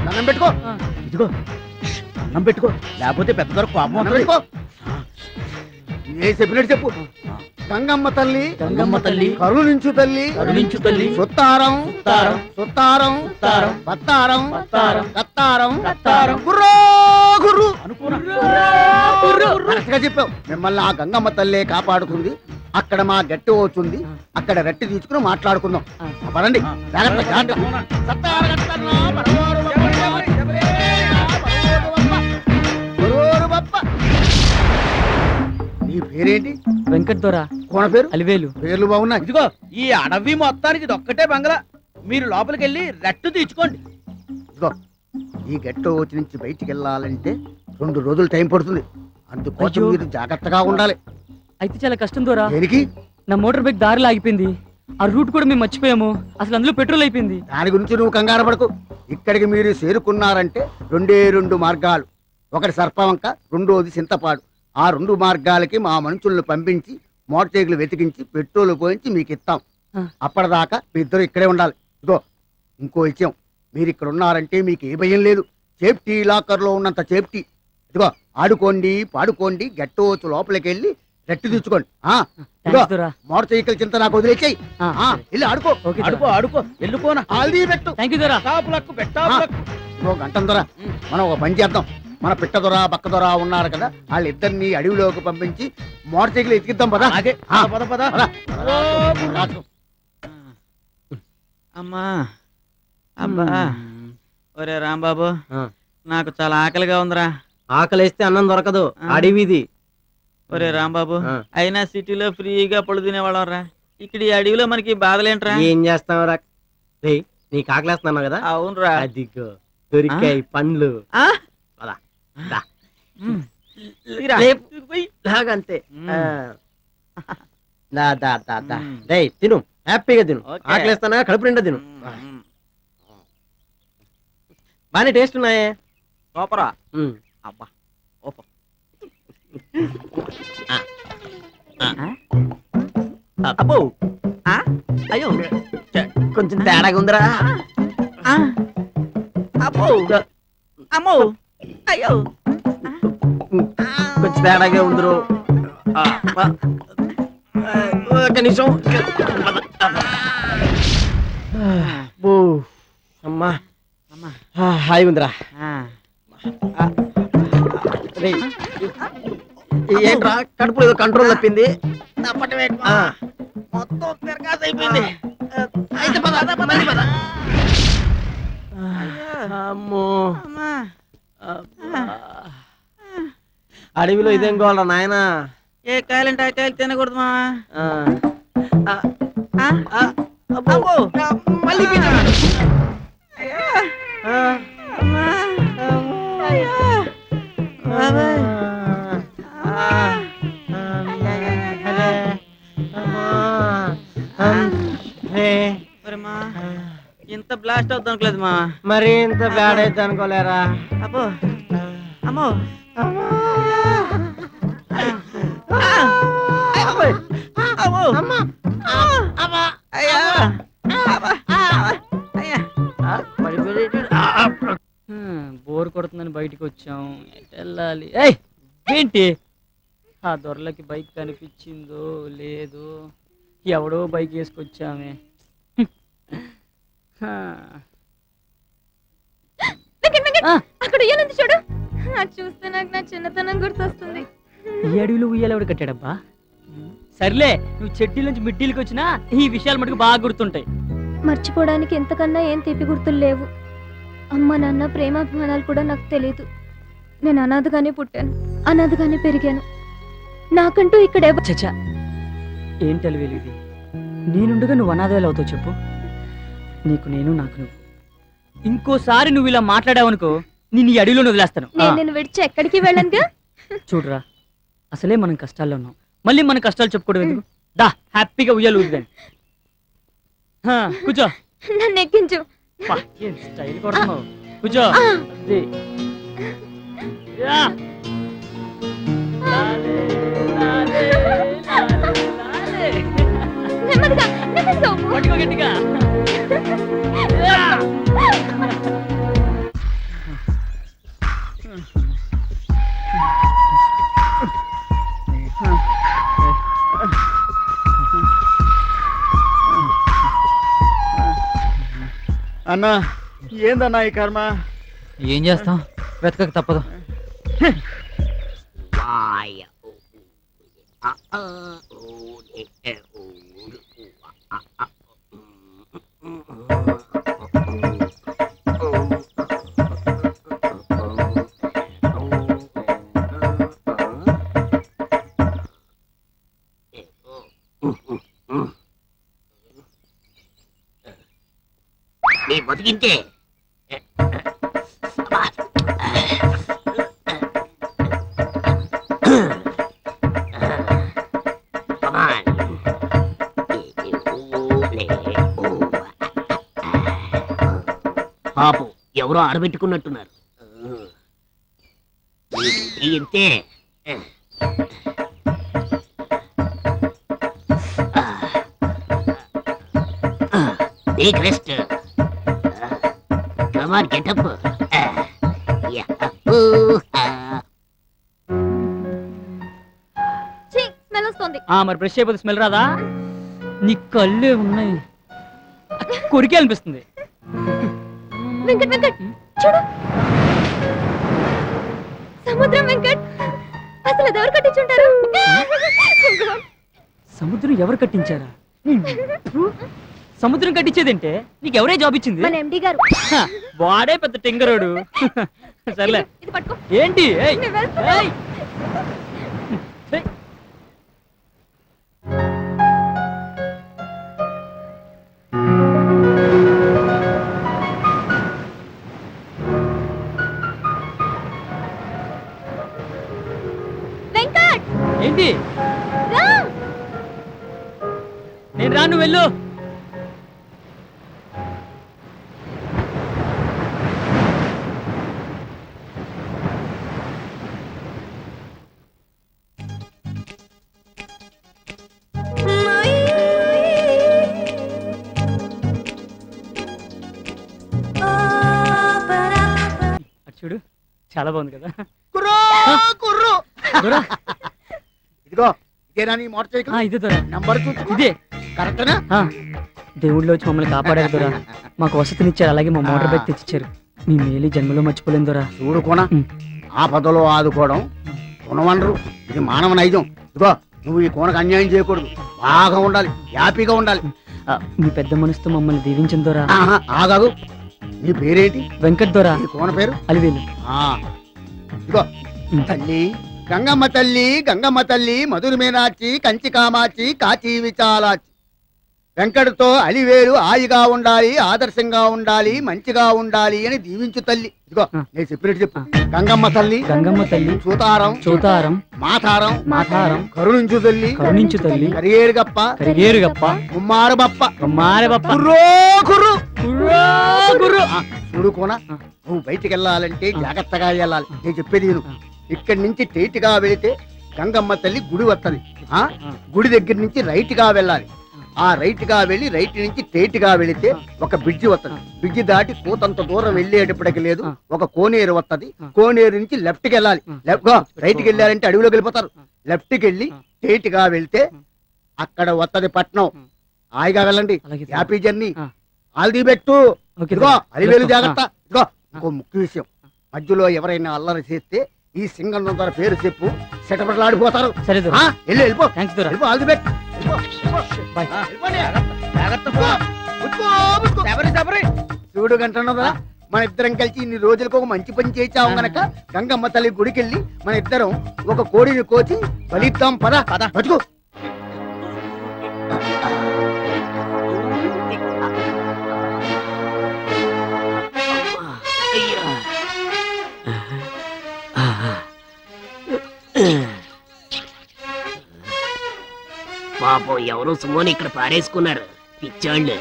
దండం పెట్టుకో. ఇదిగో దండం పెట్టుకో, లేకపోతే పెద్ద దొర కోపం దండం పెట్టుకో. ఏ చెప్పినట్టు చెప్పు. గంగమ్మ తల్లి, గంగమ్మ తల్లి, కరుణించు తల్లి, కరుణించు తల్లి, సుత్తారం, సుత్తారం, సుత్తారం, సుత్తారం, బత్తారం, బత్తారం, కత్తారం, కత్తారం, గుర్రో గుర్రు అనుకున్నా. కరెక్ట్గా చెప్పావు. మిమ్మల్ని ఆ గంగమ్మ తల్లే కాపాడుకుంది. అక్కడ మా గట్టి వచ్చుంది, అక్కడ రెట్టి తీసుకుని మాట్లాడుకుందాం. పదండి, జాగ్రత్త జాగ్రత్త. సత్తార కత్తన్నా, పరవారు పరవారు బప్ప. నీ పేరేంటి? వెంకట్ దొరా, కోన పేరు? అలివేలు. పేర్లు బాగున్నాయి. ఇదిగో ఈ అడవి మొత్తానికి ఇదొక్కటే బంగ్లా. మీరు లోపలికి వెళ్ళి రెట్టు తీర్చుకోండి. ఇదిగో ఈ గెట్టో వచ్చి నుంచి బయటికి వెళ్ళాలంటే 2 రోజులు టైం పడుతుంది. అందుకోసం అయ్యో. మీరు జాగ్రత్తగా ఉండాలి. అయితే చాలా కష్టం దొరా, దేనికి? నా మోటార్ బైక్ దారిలో ఆగిపోయింది. ఆ రూట్ కూడా మేము మర్చిపోయాము. అసలు అందులో పెట్రోల్ అయిపోయింది. దాని గురించి నువ్వు కంగారు పడకు. ఇక్కడికి మీరు చేరుకున్నారంటే 2 మార్గాలు. ఒకటి సర్పవంక, రెండోది చింతపాడు. ఆ 2 మార్గాలకి మా మనుషులను పంపించి మోటార్ సైకిల్ వెతికించి పెట్రోల్ పోయించి మీకు ఇస్తాం. అప్పటిదాకా మీ ఇద్దరు ఇక్కడే ఉండాలి. ఇదిగో ఇంకో విషయం, మీరు ఇక్కడ ఉన్నారంటే మీకు ఏ భయం లేదు. సేఫ్టీ లాకర్ లో ఉన్నంత సేఫ్టీ. ఇదిగో ఆడుకోండి, పాడుకోండి, గట్టవచ్చు లోపలికి వెళ్ళి రెట్టి తెచ్చుకోండి. ఇదిగో థాంక్స్ దొరా. మోటార్ సైకిల్ చింత నాకు వదిలేసాయి. వెళ్ళి ఆడుకో. ఓకే దొరా. ఆడుకో ఆడుకో, వెళ్ళిపోనా. ఆల్దీ పెట్టు. థ్యాంక్ యూ దొరా. టాపులకు పెట్టాపులకు. ఇదిగో గంటం దొర, మనం ఒక పని చేద్దాం. మన పిట్ట దొర, బక్క దొర ఉన్నారు కదా, వాళ్ళిద్దరిని అడవిలోకి పంపించి మోటార్ సైకిల్ ఎతికిద్దాం పదా. అదే పద పద. అమ్మా అబ్బా, ఒరే రాంబాబు, నాకు చాలా ఆకలిగా ఉందిరా. ఆకలేస్తే అన్నం దొరకదు, అడవిది. ఒరే రాంబాబు, అయినా సిటీలో ఫ్రీగా పళ్ళు తినేవాళ్ళం రా. ఇక్కడ ఈ అడవిలో మనకి బాధలేంట్రా. ఏం చేస్తావురా? నీకు ఆకలేస్తున్నావు కదా. అవునరా. అదిగో దొరికాయి పండ్లు. లాగంతే. తిను, హ్యాపీగా తిను. ఆకలేస్తానా, కడుపు నిండా తిను. బానే టేస్ట్ ఉన్నాయే. సూపరా. అబ్బా ఓపో. అబ్బో, అయ్యో కొంచెం తేడాగా ఉందిరా. అబ్బో అమ్మో అయ్యో, కొంచెం తేడాగా ఉందిరు. ఒక నిమిషం. అమ్మా హాయి ఉందిరా. ఏంట్రా కడుపులో ఏదో కంట్రోల్ తప్పింది. మొత్తం తిరగాసి అయిపోయింది. అమ్మో, అడవిలో ఇదేం కావాలరా నాయన. ఏ కాయలంటే ఆ కాయలు తినకూడదు మావా. మళ్ళీ బ్లాస్ట్ అవుతాం అనుకోలేదు మా. మరి ఇంత బ్యాడ్ అయితే అనుకోలేరా? అబ్బో అమ్మో బోర్ కొడుతుందని బయటికి వచ్చాం. ఎటు వెళ్ళాలి? ఏయ్ ఏంటి ఆ దొరలకి బైక్ కనిపించిందో లేదో, ఎవడో బైక్ వేసుకొచ్చామే. అక్కడ ఉయ్యాలంది చూడు. అది చూస్తే నాకు నా చిన్నతనం గుర్తొస్తుంది. ఈ అడవిలో ఉయ్యాలు ఎవడు కట్టాడబ్బా? సర్లే, నువ్వు చెడ్డీల నుంచి మిడ్డీలకి వచ్చినా ఈ విషయాలు మటుకు బాగా గుర్తుంటాయి. మర్చిపోవడానికి ఎంతకన్నా ఏం తీపి గుర్తులు లేవు. అమ్మ నాన్న ప్రేమాభిమానాలు కూడా నాకు తెలియదు. నేను అనాథగానే పుట్టాను, అనాథగానే పెరిగాను. నాకంటూ ఇక్కడ చచ్చా, ఏంటి అలివేలు ఇది? నేనుండగా నువ్వు అనాథాలు అవుతావు చెప్పు? నీకు నేను, నాకు నువ్వు. ఇంకోసారి నువ్వు ఇలా మాట్లాడావనుకో నేను ఈ అడవిలో వదిలేస్తాను. నేను విడిచి ఎక్కడికి వెళ్ళనుగా. చూడరా, అసలే మనం కష్టాల్లో ఉన్నాం, మళ్ళీ మన కష్టాలు చెప్పుకోవడం ఎందుకు? దా హ్యాపీగా ఉయ్యాలు ఊదిగాని. కూర్చో. నన్ను ఎక్కించు. ఏం స్టైల్ కొడుతున్నావు? కూర్చో. అది. యా. లాలే, లాలే, లాలే, లాలే. నెమ్మదిగా, నెమ్మదిగా అమ్ము. పట్టుకో గట్టిగా. యా. అన్నా ఏందన్నా ఈ కర్మ? ఏం చేస్తాం, వెతకక తప్పదు. నీ బతికింతే. పాపం ఎవరో ఆడబెట్టుకున్నట్టున్నారు. ఇంతే. Take rest. Come on, get up. Yeah. Smell వస్తుంది. మరి బ్రష్ అయిపోతే స్మెల్ రాదా? నీ కళ్ళే ఉన్నాయి, కొరికే అనిపిస్తుంది. వెంకట్, వెంకట్ చూడు. సముద్రం వెంకట్. అసలు అది ఎవరు కట్టించుంటారు? సముద్రం ఎవరు కట్టించారా? సముద్రం కట్టించేదంటే నీకు ఎవరే జాబ్ ఇచ్చింది? మన ఎండి గారు. వాడే పెద్ద టింగరోడు. సర్లే. ఇది పట్టుకో. ఏంటి? ఏయ్, నేను వెళ్తున్నా. ఏయ్. ఏయ్. వెంకట్ ఏంటి? రా. నేను రాను, వెళ్ళు. చూడు, చాలా బాగుంది కదా. కుర్రో కుర్రో. దొరా. ఇదిగో ఇదేనా నీ మోటార్ సైకిల్? ఇదే దొరా. నంబర్ చూసుకో. ఇదే కరెక్టేనా? దేవుళ్ళు వచ్చి మమ్మల్ని కాపాడారు దొరా. మాకు వసతినిచ్చారు, అలాగే మా మోటార్ బైక్ తెచ్చిచ్చారు. మీ మేలు జన్మలో మర్చిపోలేను దొరా. చూడు కోన, ఆపదలో ఆదుకోవడం గుణవనరు, ఇది మానవ నైజం. ఇదిగో నువ్వు ఈ కోనకు అన్యాయం చేయకూడదు, బాగా ఉండాలి, హ్యాపీగా ఉండాలి. మీ పెద్ద మనసుతో మమ్మల్ని దీవించిన దొరా. ఆగాదు, నీ పేరేంటి? వెంకట్ దొరా. ఈ కోన పేరు అలివేలు. ఇదిగో తల్లి గంగమ్మ తల్లి, గంగమ్మ తల్లి, మధుర మీనాచి, కంచి కామాచి, కాచి విచాలాచి. వెంకటతో అలివేలు హాయిగా ఉండాలి, ఆదర్శంగా ఉండాలి, మంచిగా ఉండాలి అని దీవించు తల్లి. ఇదిగో నేను చెప్పినట్టు చెప్పు. గంగమ్మ తల్లి, గంగమ్మ తల్లి, చూతారం, చూతారం, మాతారం, మాతారం, కరుణించు తల్లి, కరుణించు తల్లి, కరిగేరు గప్ప, కరిగేరు గప్ప, ముమ్మారు బప్ప, కుమ్మార బప్ప. కుర్రో కుర్రు. చూడు కోన, నువ్వు బయటికి వెళ్ళాలంటే జాగ్రత్తగా వెళ్ళాలి. నేను చెప్పేది విను. ఇక్కడి నుంచి స్ట్రైట్ గా వెళితే గంగమ్మ తల్లి గుడి వస్తది. గుడి దగ్గర నుంచి రైట్ గా వెళ్ళాలి. ఆ రైట్ గా వెళ్ళి రైట్ నుంచి స్ట్రైట్ గా వెళితే ఒక బ్రిడ్జి వస్తది. బ్రిడ్జి దాటి కూతంత దూరం వెళ్ళేటప్పటికి లేదు, ఒక కోనేరు వస్తది. కోనేరు నుంచి లెఫ్ట్ కి వెళ్ళాలి. రైట్ కి వెళ్ళాలంటే అడవిలోకి వెళ్ళిపోతారు. లెఫ్ట్ కి వెళ్ళి స్ట్రైట్ గా వెళ్తే అక్కడ వస్తది పట్నం. హాయిగా వెళ్ళండి. Happy journey. All the best. ఇదిగో అలివేలు జాగ్రత్త. ఇదిగో ఇంకో ముఖ్య విషయం, మధ్యలో ఎవరైనా అల్లరి చేస్తే ఈ సింగం నందర పేరు చెప్పు, సెటపట్లాడిపోతారు. సరే వెళ్ళిపో. థ్యాంక్స్ దొరా. All the best. చూడు గంటన్నదా, మన ఇద్దరం కలిసి ఇన్ని రోజులకు ఒక మంచి పని చేసాం గనక గంగమ్మ తల్లి గుడికెళ్ళి మన ఇద్దరం ఒక కోడిని కోచి బలిద్దాం. పద పద బతుకు. పాపం ఎవరో సుమోని ఇక్కడ పారేసుకున్నారు పిచ్చాళ్ళు.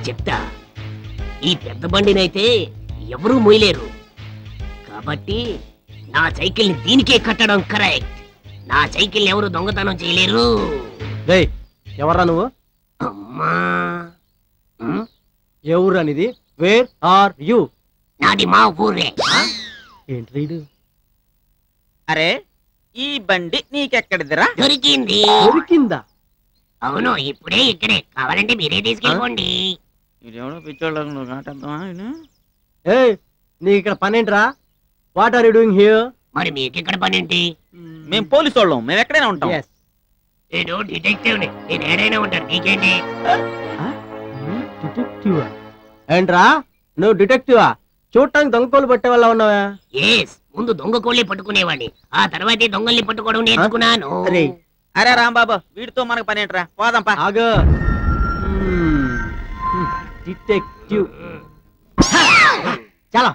చెప్తా ఈ పెద్ద బండినైతే ఎవరూ మోయలేరు కాబట్టి నా సైకిల్ ని దీనికే కట్టడం కరెక్ట్. నా సైకిల్ ఎవరు దొంగతనం చేయలేరు. ఎవర్రా నువ్వు? అమ్మా ఎవరు అనేది? Where are you? నాది మా ఊరే. ఏంటి? అరే ఈ బండి నీకెక్కడిదిరా? దొరికింది. దొరికిందా? అవును, ఇప్పుడే ఇక్కడే. కావాలంటే మీరే తీసుకెళ్ళిపోండి. ఇదేవడో పిచ్చోళ్ళకు నువ్వు కాటేద్దామా? నీ ఇక్కడ పనేంట్రా? What are you doing here? మరి మీకిక్కడ పనేంటి? మేము పోలీసు వాళ్ళం, మేము ఎక్కడైనా ఉంటాం. నేను డిటెక్టివ్ ని, నేను ఏడైనా ఉంటాను. నీకేంటి? డిటెక్టివ్ ఏంట్రా? నువ్వు డిటెక్టివా? చూడటానికి దొంగకోలు పట్టే వాళ్ళ ఉన్నావా? ఎస్, ముందు దొంగ కోళ్ళే పట్టుకునేవాడిని, ఆ తర్వాతే దొంగల్ని పట్టుకోవడం నేర్చుకున్నాను. అరే రాంబాబు, వీడితో మనకు పనేంట్రా, పోదాంపా. ఆగు. డిటెక్టివ్ చాలా.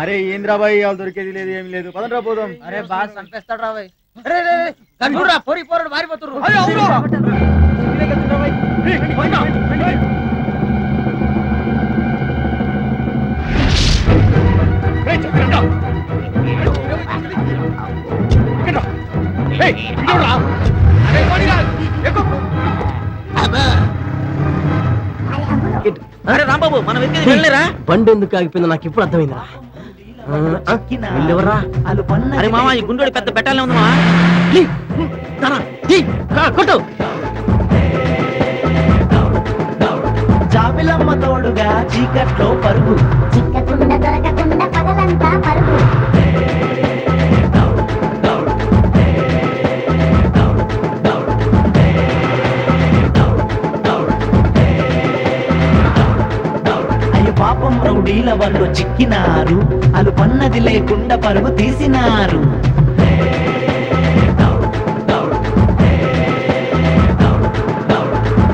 అరే ఏంద్రాబాయ్, వాళ్ళు దొరికేది లేదు, ఏమి లేదు. పదండ్రా పోదాం. అరే బాగా చంపేస్తాడు రాబాయ్. పోరి పోరు మారిపోతున్నారు. అబ్బా, అరే రాంబాబు, మనం ఎక్కేది వెళ్ళలేరా? బండి ఎందుకు ఆగిపోయిందో నాకు ఇప్పుడు అర్థమైందా? వెళ్ళెవరా? అరే మామ, ఈ గుండోడి పెద్ద బెట్టాలే ఉందమ్మా. కొట్టు. జాబిలమ్మ తోడుగా చీకట్లో పరుగు, చిక్కకుండా దొరకకుండా పగలంతా పరుగు. అయ్యో పాపం రౌడీల వాళ్ళు చిక్కినారు, అలు పన్నది లేకుండా పరుగు తీసినారు.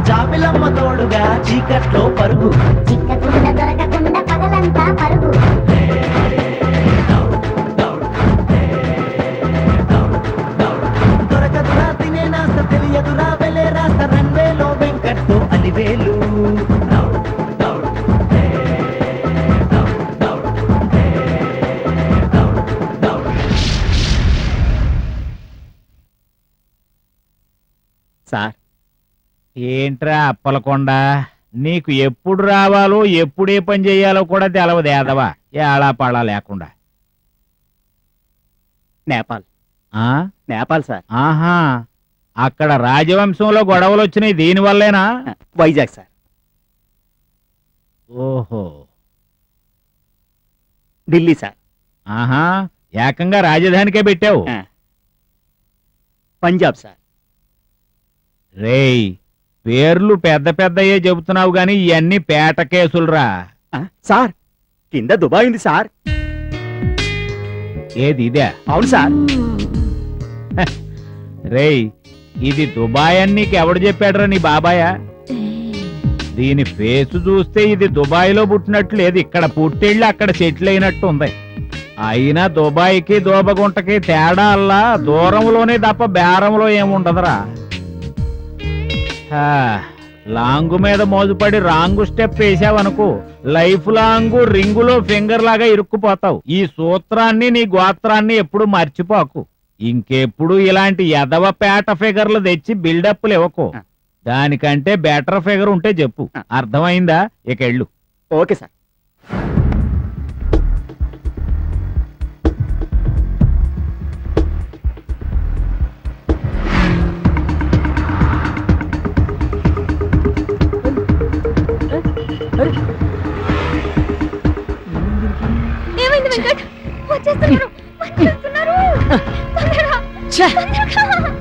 జాబిలమ్మ తోడుగా చీకట్లో పరుగు, చిక్కకుండా దొరకకుండా పగలంతా పరుగు. దొరకదురా తినే నాస్త, తెలియదురా వెళ్ళే రాస్త, రన్వేలో వెంకట్తో అలివేలు. సార్, ఏంట్రా అప్పలకొండ, నీకు ఎప్పుడు రావాలో ఎప్పుడే పని చేయాలో కూడా తెలవదు ఏదవా, ఏళా పడా లేకుండా. నేపాల్. నేపాల్ సార్. ఆహా, అక్కడ రాజవంశంలో గొడవలు వచ్చినాయి దీనివల్లేనా? వైజాగ్ సార్. ఓహో, ఢిల్లీ సార్. ఆహా, ఏకంగా రాజధానికే పెట్టావు. పంజాబ్ సార్. రేయ్, పేర్లు పెద్ద పెద్దయే చెబుతున్నావు గాని ఇవన్నీ పేట కేసులురా. సార్, కింద దుబాయ్ ఉంది సార్. ఏది ఇదే? అవును సార్. రేయ్, ఇది దుబాయ్ అని నీకు ఎవడు చెప్పాడురా నీ బాబాయా? దీని ఫేస్ చూస్తే ఇది దుబాయ్ లో పుట్టినట్లు లేదు, ఇక్కడ పుట్టెళ్ళి అక్కడ సెటిల్ అయినట్టు ఉంది. అయినా దుబాయ్కి దోబగుంటకి తేడా అల్లా దూరంలోనే తప్ప బేరంలో ఏముండదురా. లాంగు మీద మోజుపడి రాంగు స్టెప్ వేసావనుకో లైఫ్ లాంగ్ రింగులో ఫింగర్ లాగా ఇరుక్కుపోతావు. ఈ సూత్రాన్ని నీ గోత్రాన్ని ఎప్పుడు మర్చిపోకు. ఇంకెప్పుడు ఇలాంటి ఎదవ పేట ఫిగర్లు తెచ్చి బిల్డప్లు ఇవ్వకు. దానికంటే బెటర్ ఫిగర్ ఉంటే చెప్పు. అర్థమైందా? ఇక వెళ్ళు. Okay sir. ఏమైంది వెంకట్? వచ్చేస్తున్నారు, వచ్చేస్తున్నారు. తొందరగా, తొందరగా.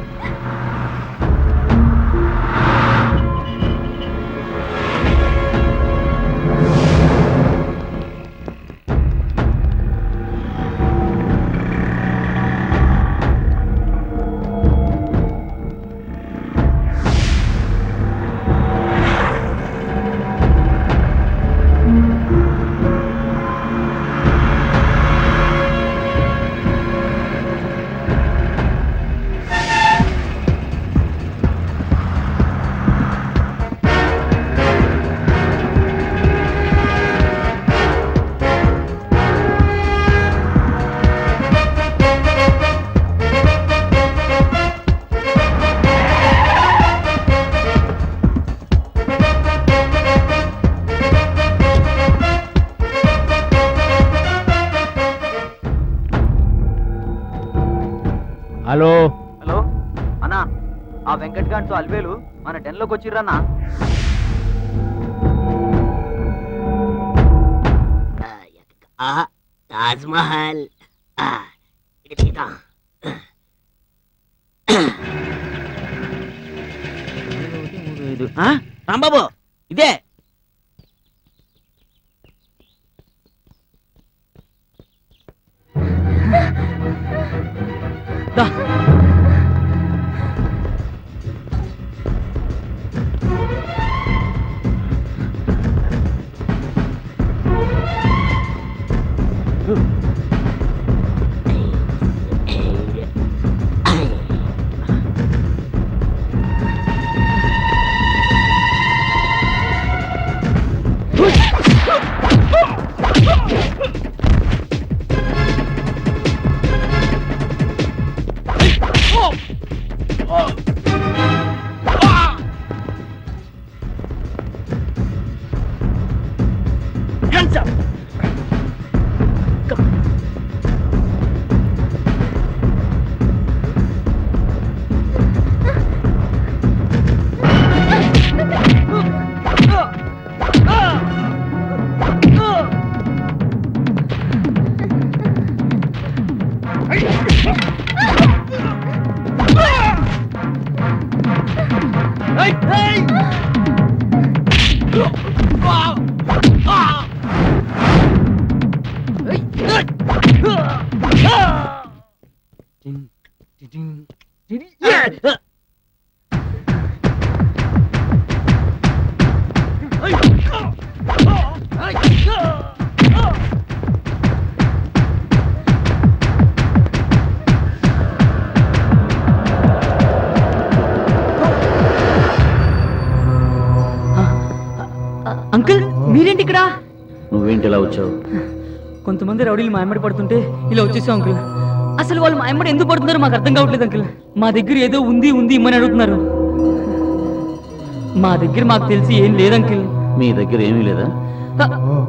హలో హలో అన్నా, ఆ వెంకట్ గారితో అల్వేలు మన డెన్లోకి వచ్చిర్రన్నా. తాజ్ మహల్. రాంబాబు ఇదే. అంకుల్ మీరేంటి ఇక్కడ? నువ్వేంటి ఇలా వచ్చావు? కొంతమంది రౌడీలు మాయమడి పడుతుంటే ఇలా వచ్చేసాం అంకుల్. అసలు వాళ్ళు మాయమడి ఎందుకు పడుతున్నారో మాకు అర్థం కావట్లేదు అంకుల్. మా దగ్గర ఏదో ఉంది ఉంది ఇమ్మని అడుగుతున్నారు. మా దగ్గర మాకు తెలిసి ఏం లేదు అంకుల్. మీ దగ్గర ఏమీ లేదా?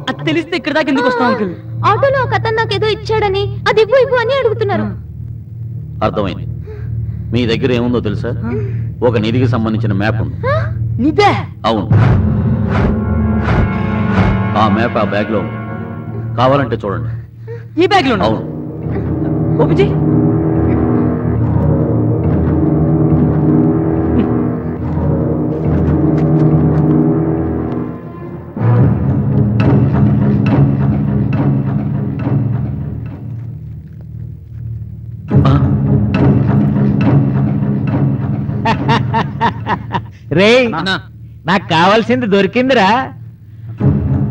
అది తెలిస్తే ఇక్కడ దాకా ఎందుకు వస్తాం అంకుల్? ఆటోలో ఒక అతను నాకేదో ఇచ్చాడని అది ఇవ్వు ఇవ్వు అని అడుగుతున్నారు. అర్థమైంది. మీ దగ్గర ఏముందో తెలుసా? ఒక నిధికి సంబంధించిన మ్యాప్ ఉంది. నిదే? అవును. ఆ మ్యాప్ ఆ బ్యాగ్ లో ఉంది. కావాలంటే చూడండి. ఈ బ్యాగ్ లో? అవును. ఓపిజీ రేయ్ నాకు కావాల్సింది దొరికిందిరా.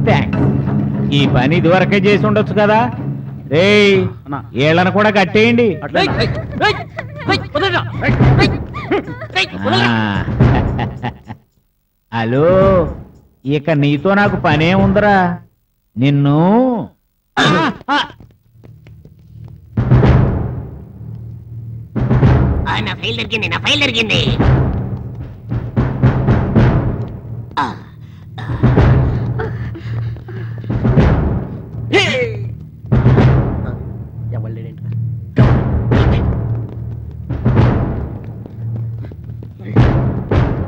థ్యాంక్స్. ఈ పని ఇదివరకే చేసి ఉండొచ్చు కదా. రేయ్ ఏళ్ళను కూడా కట్టేయండి. హలో, ఇక నీతో నాకు పనే ఉందిరా. నిన్ను నా ఫైల్ దొరికింది.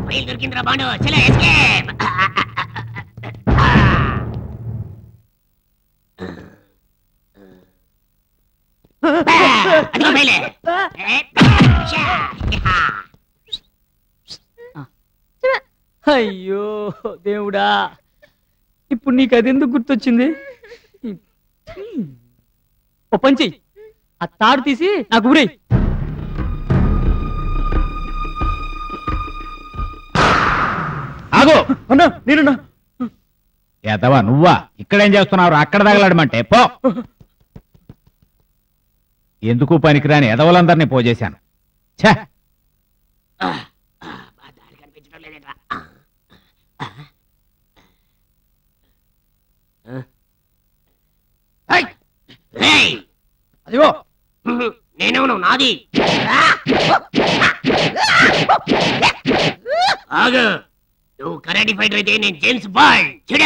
ఫైల్ దొరికిందిరా బాండు. చలో ఎస్కేప్. అదిగో ఫైల్. అయ్యో దేవుడా, ఇప్పుడు నీకు అది ఎందుకు గుర్తొచ్చింది? ఓ పంచి, ఆ తాడు తీసి నాకు ఊరే. ఆగో అన్నా నేనన్నా. ఎదవా నువ్వా? ఇక్కడేం చేస్తున్నావు? అక్కడ తగలడమంటే పో. ఎందుకు పనికిరాని ఎదవలందరినీ పోజేశాను. ఛే, కనిపించడం లేదేట్రా. అదిగో నేనేమను నాది. ఆగు, నువ్వు కరాటీ ఫైటర్ అయితే నేను జేమ్స్ బాండ్. చూడ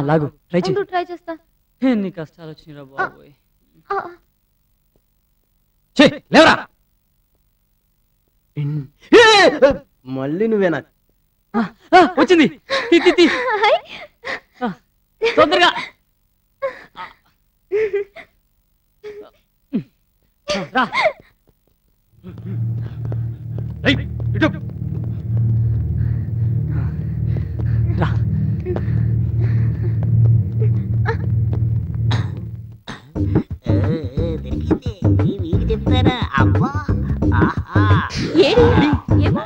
లాగు, ట్రై ట్రై చేస్తా. ఎన్ని కష్టాలు వచ్చినాయిరా బాబోయ్. లేవరా. మళ్ళీ నువ్వేనా? వచ్చింది, తొందరగా. రా. రా. మీకు చెప్తారా? అమ్మా ఏడి ఏమో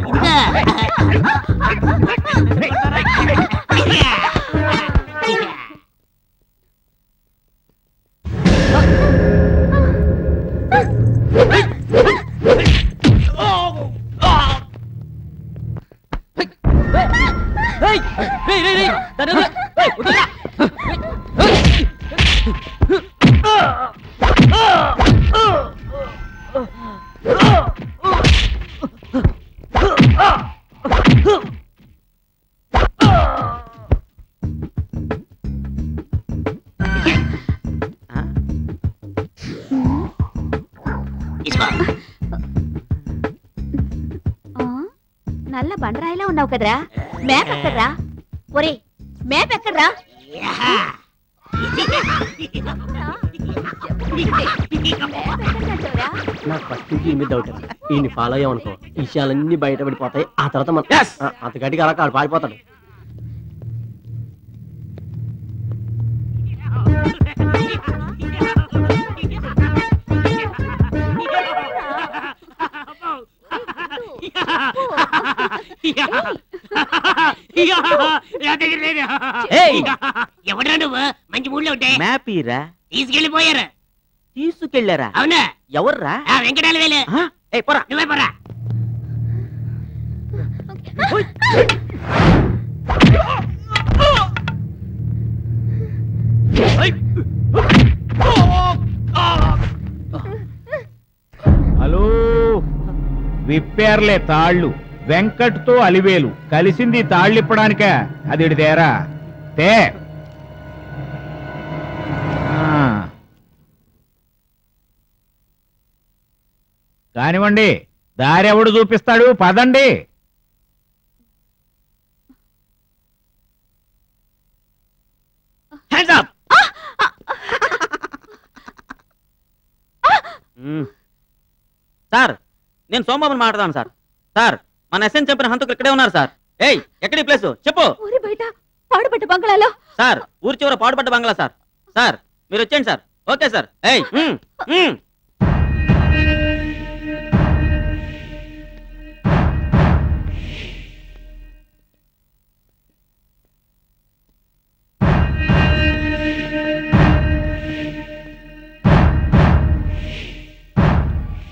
నల్ల బండరాయిలా ఉన్నావు కదరా. మ్యాప్ ఎక్కడ్రా? ఒరే మ్యాప్ ఎక్కడ్రా? నాకు ఫస్ట్ నుంచి మీద డౌట్. ఈయన్ని ఫాలో అయ్యామనుకో విషయాలన్నీ బయటపడిపోతాయి. ఆ తర్వాత మన అంతగట్టిగా అలా కాడు పారిపోతాడు. ఎవడరా నువ్వు? మంచి మూడ్లో ఉంటే మ్యాప్ ఇరా. తీసుకెళ్లిపోయారు. తీసుకెళ్లారా? అవునా? ఎవర్రా? వెంకటాల వేలు. ఏ పోరా, నువ్వే పోరా. హలో, విప్పారులే తాళ్ళు. వెంకట్తో అలివేలు కలిసింది తాళ్ళిప్పడానిక. అది దేరా తే. కానివ్వండి, దారెవడు చూపిస్తాడు? పదండి. సార్ నేను సోమబాబుని మాట్లాడతాను సార్. సార్ మన ఎస్ఎన్ చంపిన హంతకులు ఇక్కడే ఉన్నారు సార్. ఏయ్ ఎక్కడి ప్లేస్ చెప్పు. ఊరి బయట పాడుపడ్డ బంగ్లాలో. సార్ ఊరి చివర పాడుపడ్డ బంగ్లా సార్. సార్ మీరు వచ్చేయండి సార్. Okay sir. ఏయ్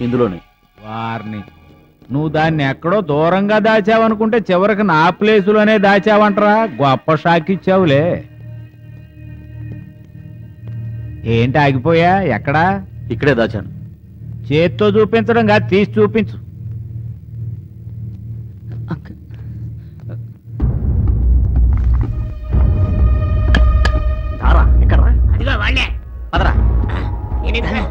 ఇందులోనే. వారిని నువ్వు దాన్ని ఎక్కడో దూరంగా దాచావనుకుంటే చివరికి నా ప్లేసులోనే దాచావంటరా. గొప్ప షాక్ ఇచ్చావులే. ఏంటి ఆగిపోయా? ఎక్కడా? ఇక్కడే దాచాను. చేత్తో చూపించడం కాదు, తీసి చూపించు. అదిగో వాళ్ళే. పదరా. నేనేదా?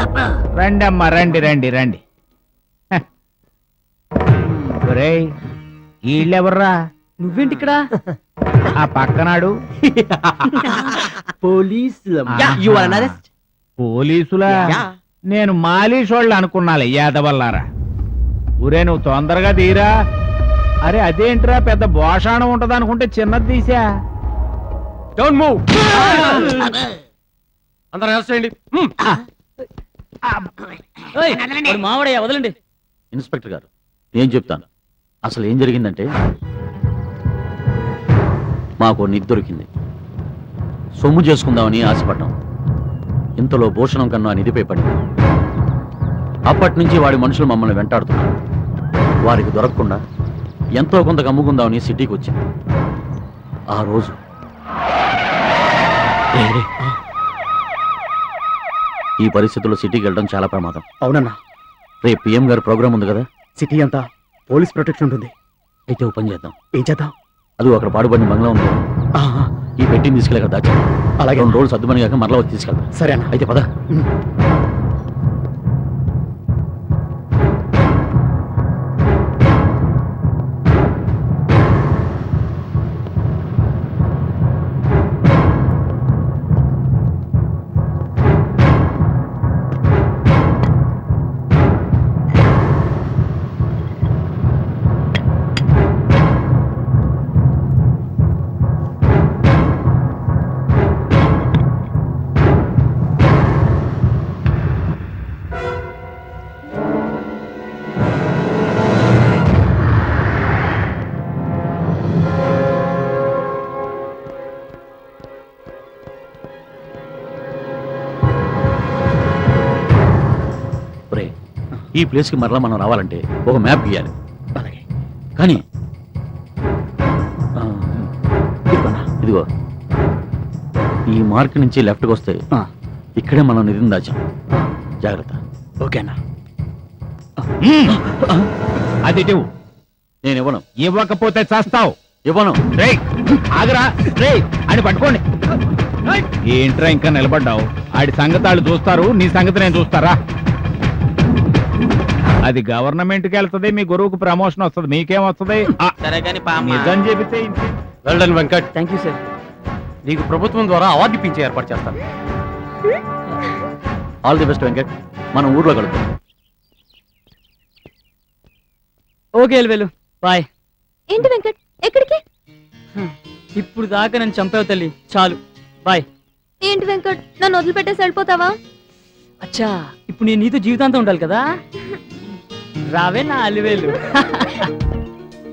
అబ్బా. రండి అమ్మా, రండి రండి రండి. ఒరేయ్, వీళ్ళెవర్రా? నువ్వేంటి ఇక్కడ? ఆ పక్కనాడు పోలీసులా? నేను మాలీషోళ్ళు అనుకున్నాలే యాదవల్లారా. ఊరే నువ్వు తొందరగా తీరా. అరే అదేంట్రా, పెద్ద భోషాణం ఉంటది అనుకుంటే చిన్నది తీసా. Don't move. అందరూ అరెస్ట్ చేయండి. ఓయ్, వాడు మావాడయ్యా, వదలండి. ఇన్స్పెక్టర్ గారు, నేను చెప్తాను. అసలు ఏం జరిగిందంటే, మాకు నిధి దొరికింది. సొమ్ము చేసుకుందామని ఆశపడ్డాం. ఇంతలో భూషణం కన్నా నిధిపై పడింది. అప్పటి నుంచి వాడి మనుషులు మమ్మల్ని వెంటాడుతున్నారు. వారికి దొరకకుండా ఎంతో కొంత అమ్ముకుందామని సిటీకి వచ్చాం. ఆ రోజు ఈ పరిస్థితుల్లో సిటీకి వెళ్ళడం చాలా ప్రమాదం. అవునన్నా. రేపు పిఎం గారి ప్రోగ్రామ్ ఉంది కదా. సిటీ అంతా పోలీస్ ప్రొటెక్షన్ ఉంటుంది. అయితే ఓ పని చేద్దాం. ఏం చేద్దాం? అది అక్కడ పాడుబడిన బంగ్లా ఉంది. ఈ పెట్టిని తీసుకెళ్ళక దాచా. అలాగే. 2 రోజులు సర్దుమని కాక మరలా వచ్చి తీసుకెళ్తాం. సరే అన్న. అయితే పద. ఈ ప్లేస్కి మరలా మనం రావాలంటే ఒక మ్యాప్ గీయాలి. అలాగే. కానీ ఇదిగో ఈ మార్క్ నుంచి లెఫ్ట్కి వస్తే ఇక్కడే మనం నిధిని దాచాం. జాగ్రత్త. ఓకేనా? అది ఇవ్వు. నేను ఇవ్వను. ఇవ్వకపోతే చేస్తావు. ఇవ్వను. రేయ్, ఆగరా. రేయ్ అని పట్టుకోండి. ఏంట్రా ఇంకా నిలబడ్డావు? ఆడి సంగతి వాళ్ళు చూస్తారు, నీ సంగతి నేను చూస్తారా? అది గవర్నమెంట్కి వెళ్తుంది, మీ గురువుకు ప్రమోషన్ వస్తుంది, మీకేం వస్తుంది? సరే కానీ పామ. నిజం చెబితే ఇంతే. Well done Venkat. Thank you sir. నీకు ప్రభుత్వం ద్వారా అవార్డు ఇప్పించే ఏర్పాటు చేస్తాను. All the best Venkat. మనం ఊర్లో కలుద్దాం. Okay Alivelu, bye. ఏంటి వెంకట్, ఎక్కడికి? ఇప్పుడు దాకా నన్ను చంపావు తల్లి, చాలు, బాయ్. ఏంటి వెంకట్, నన్ను వదిలిపెట్టేసి వెళ్ళిపోతావా? అచ్చా, ఇప్పుడు నేను నీతో జీవితాంతం ఉండాలి కదా. రావే నా అలివేలు.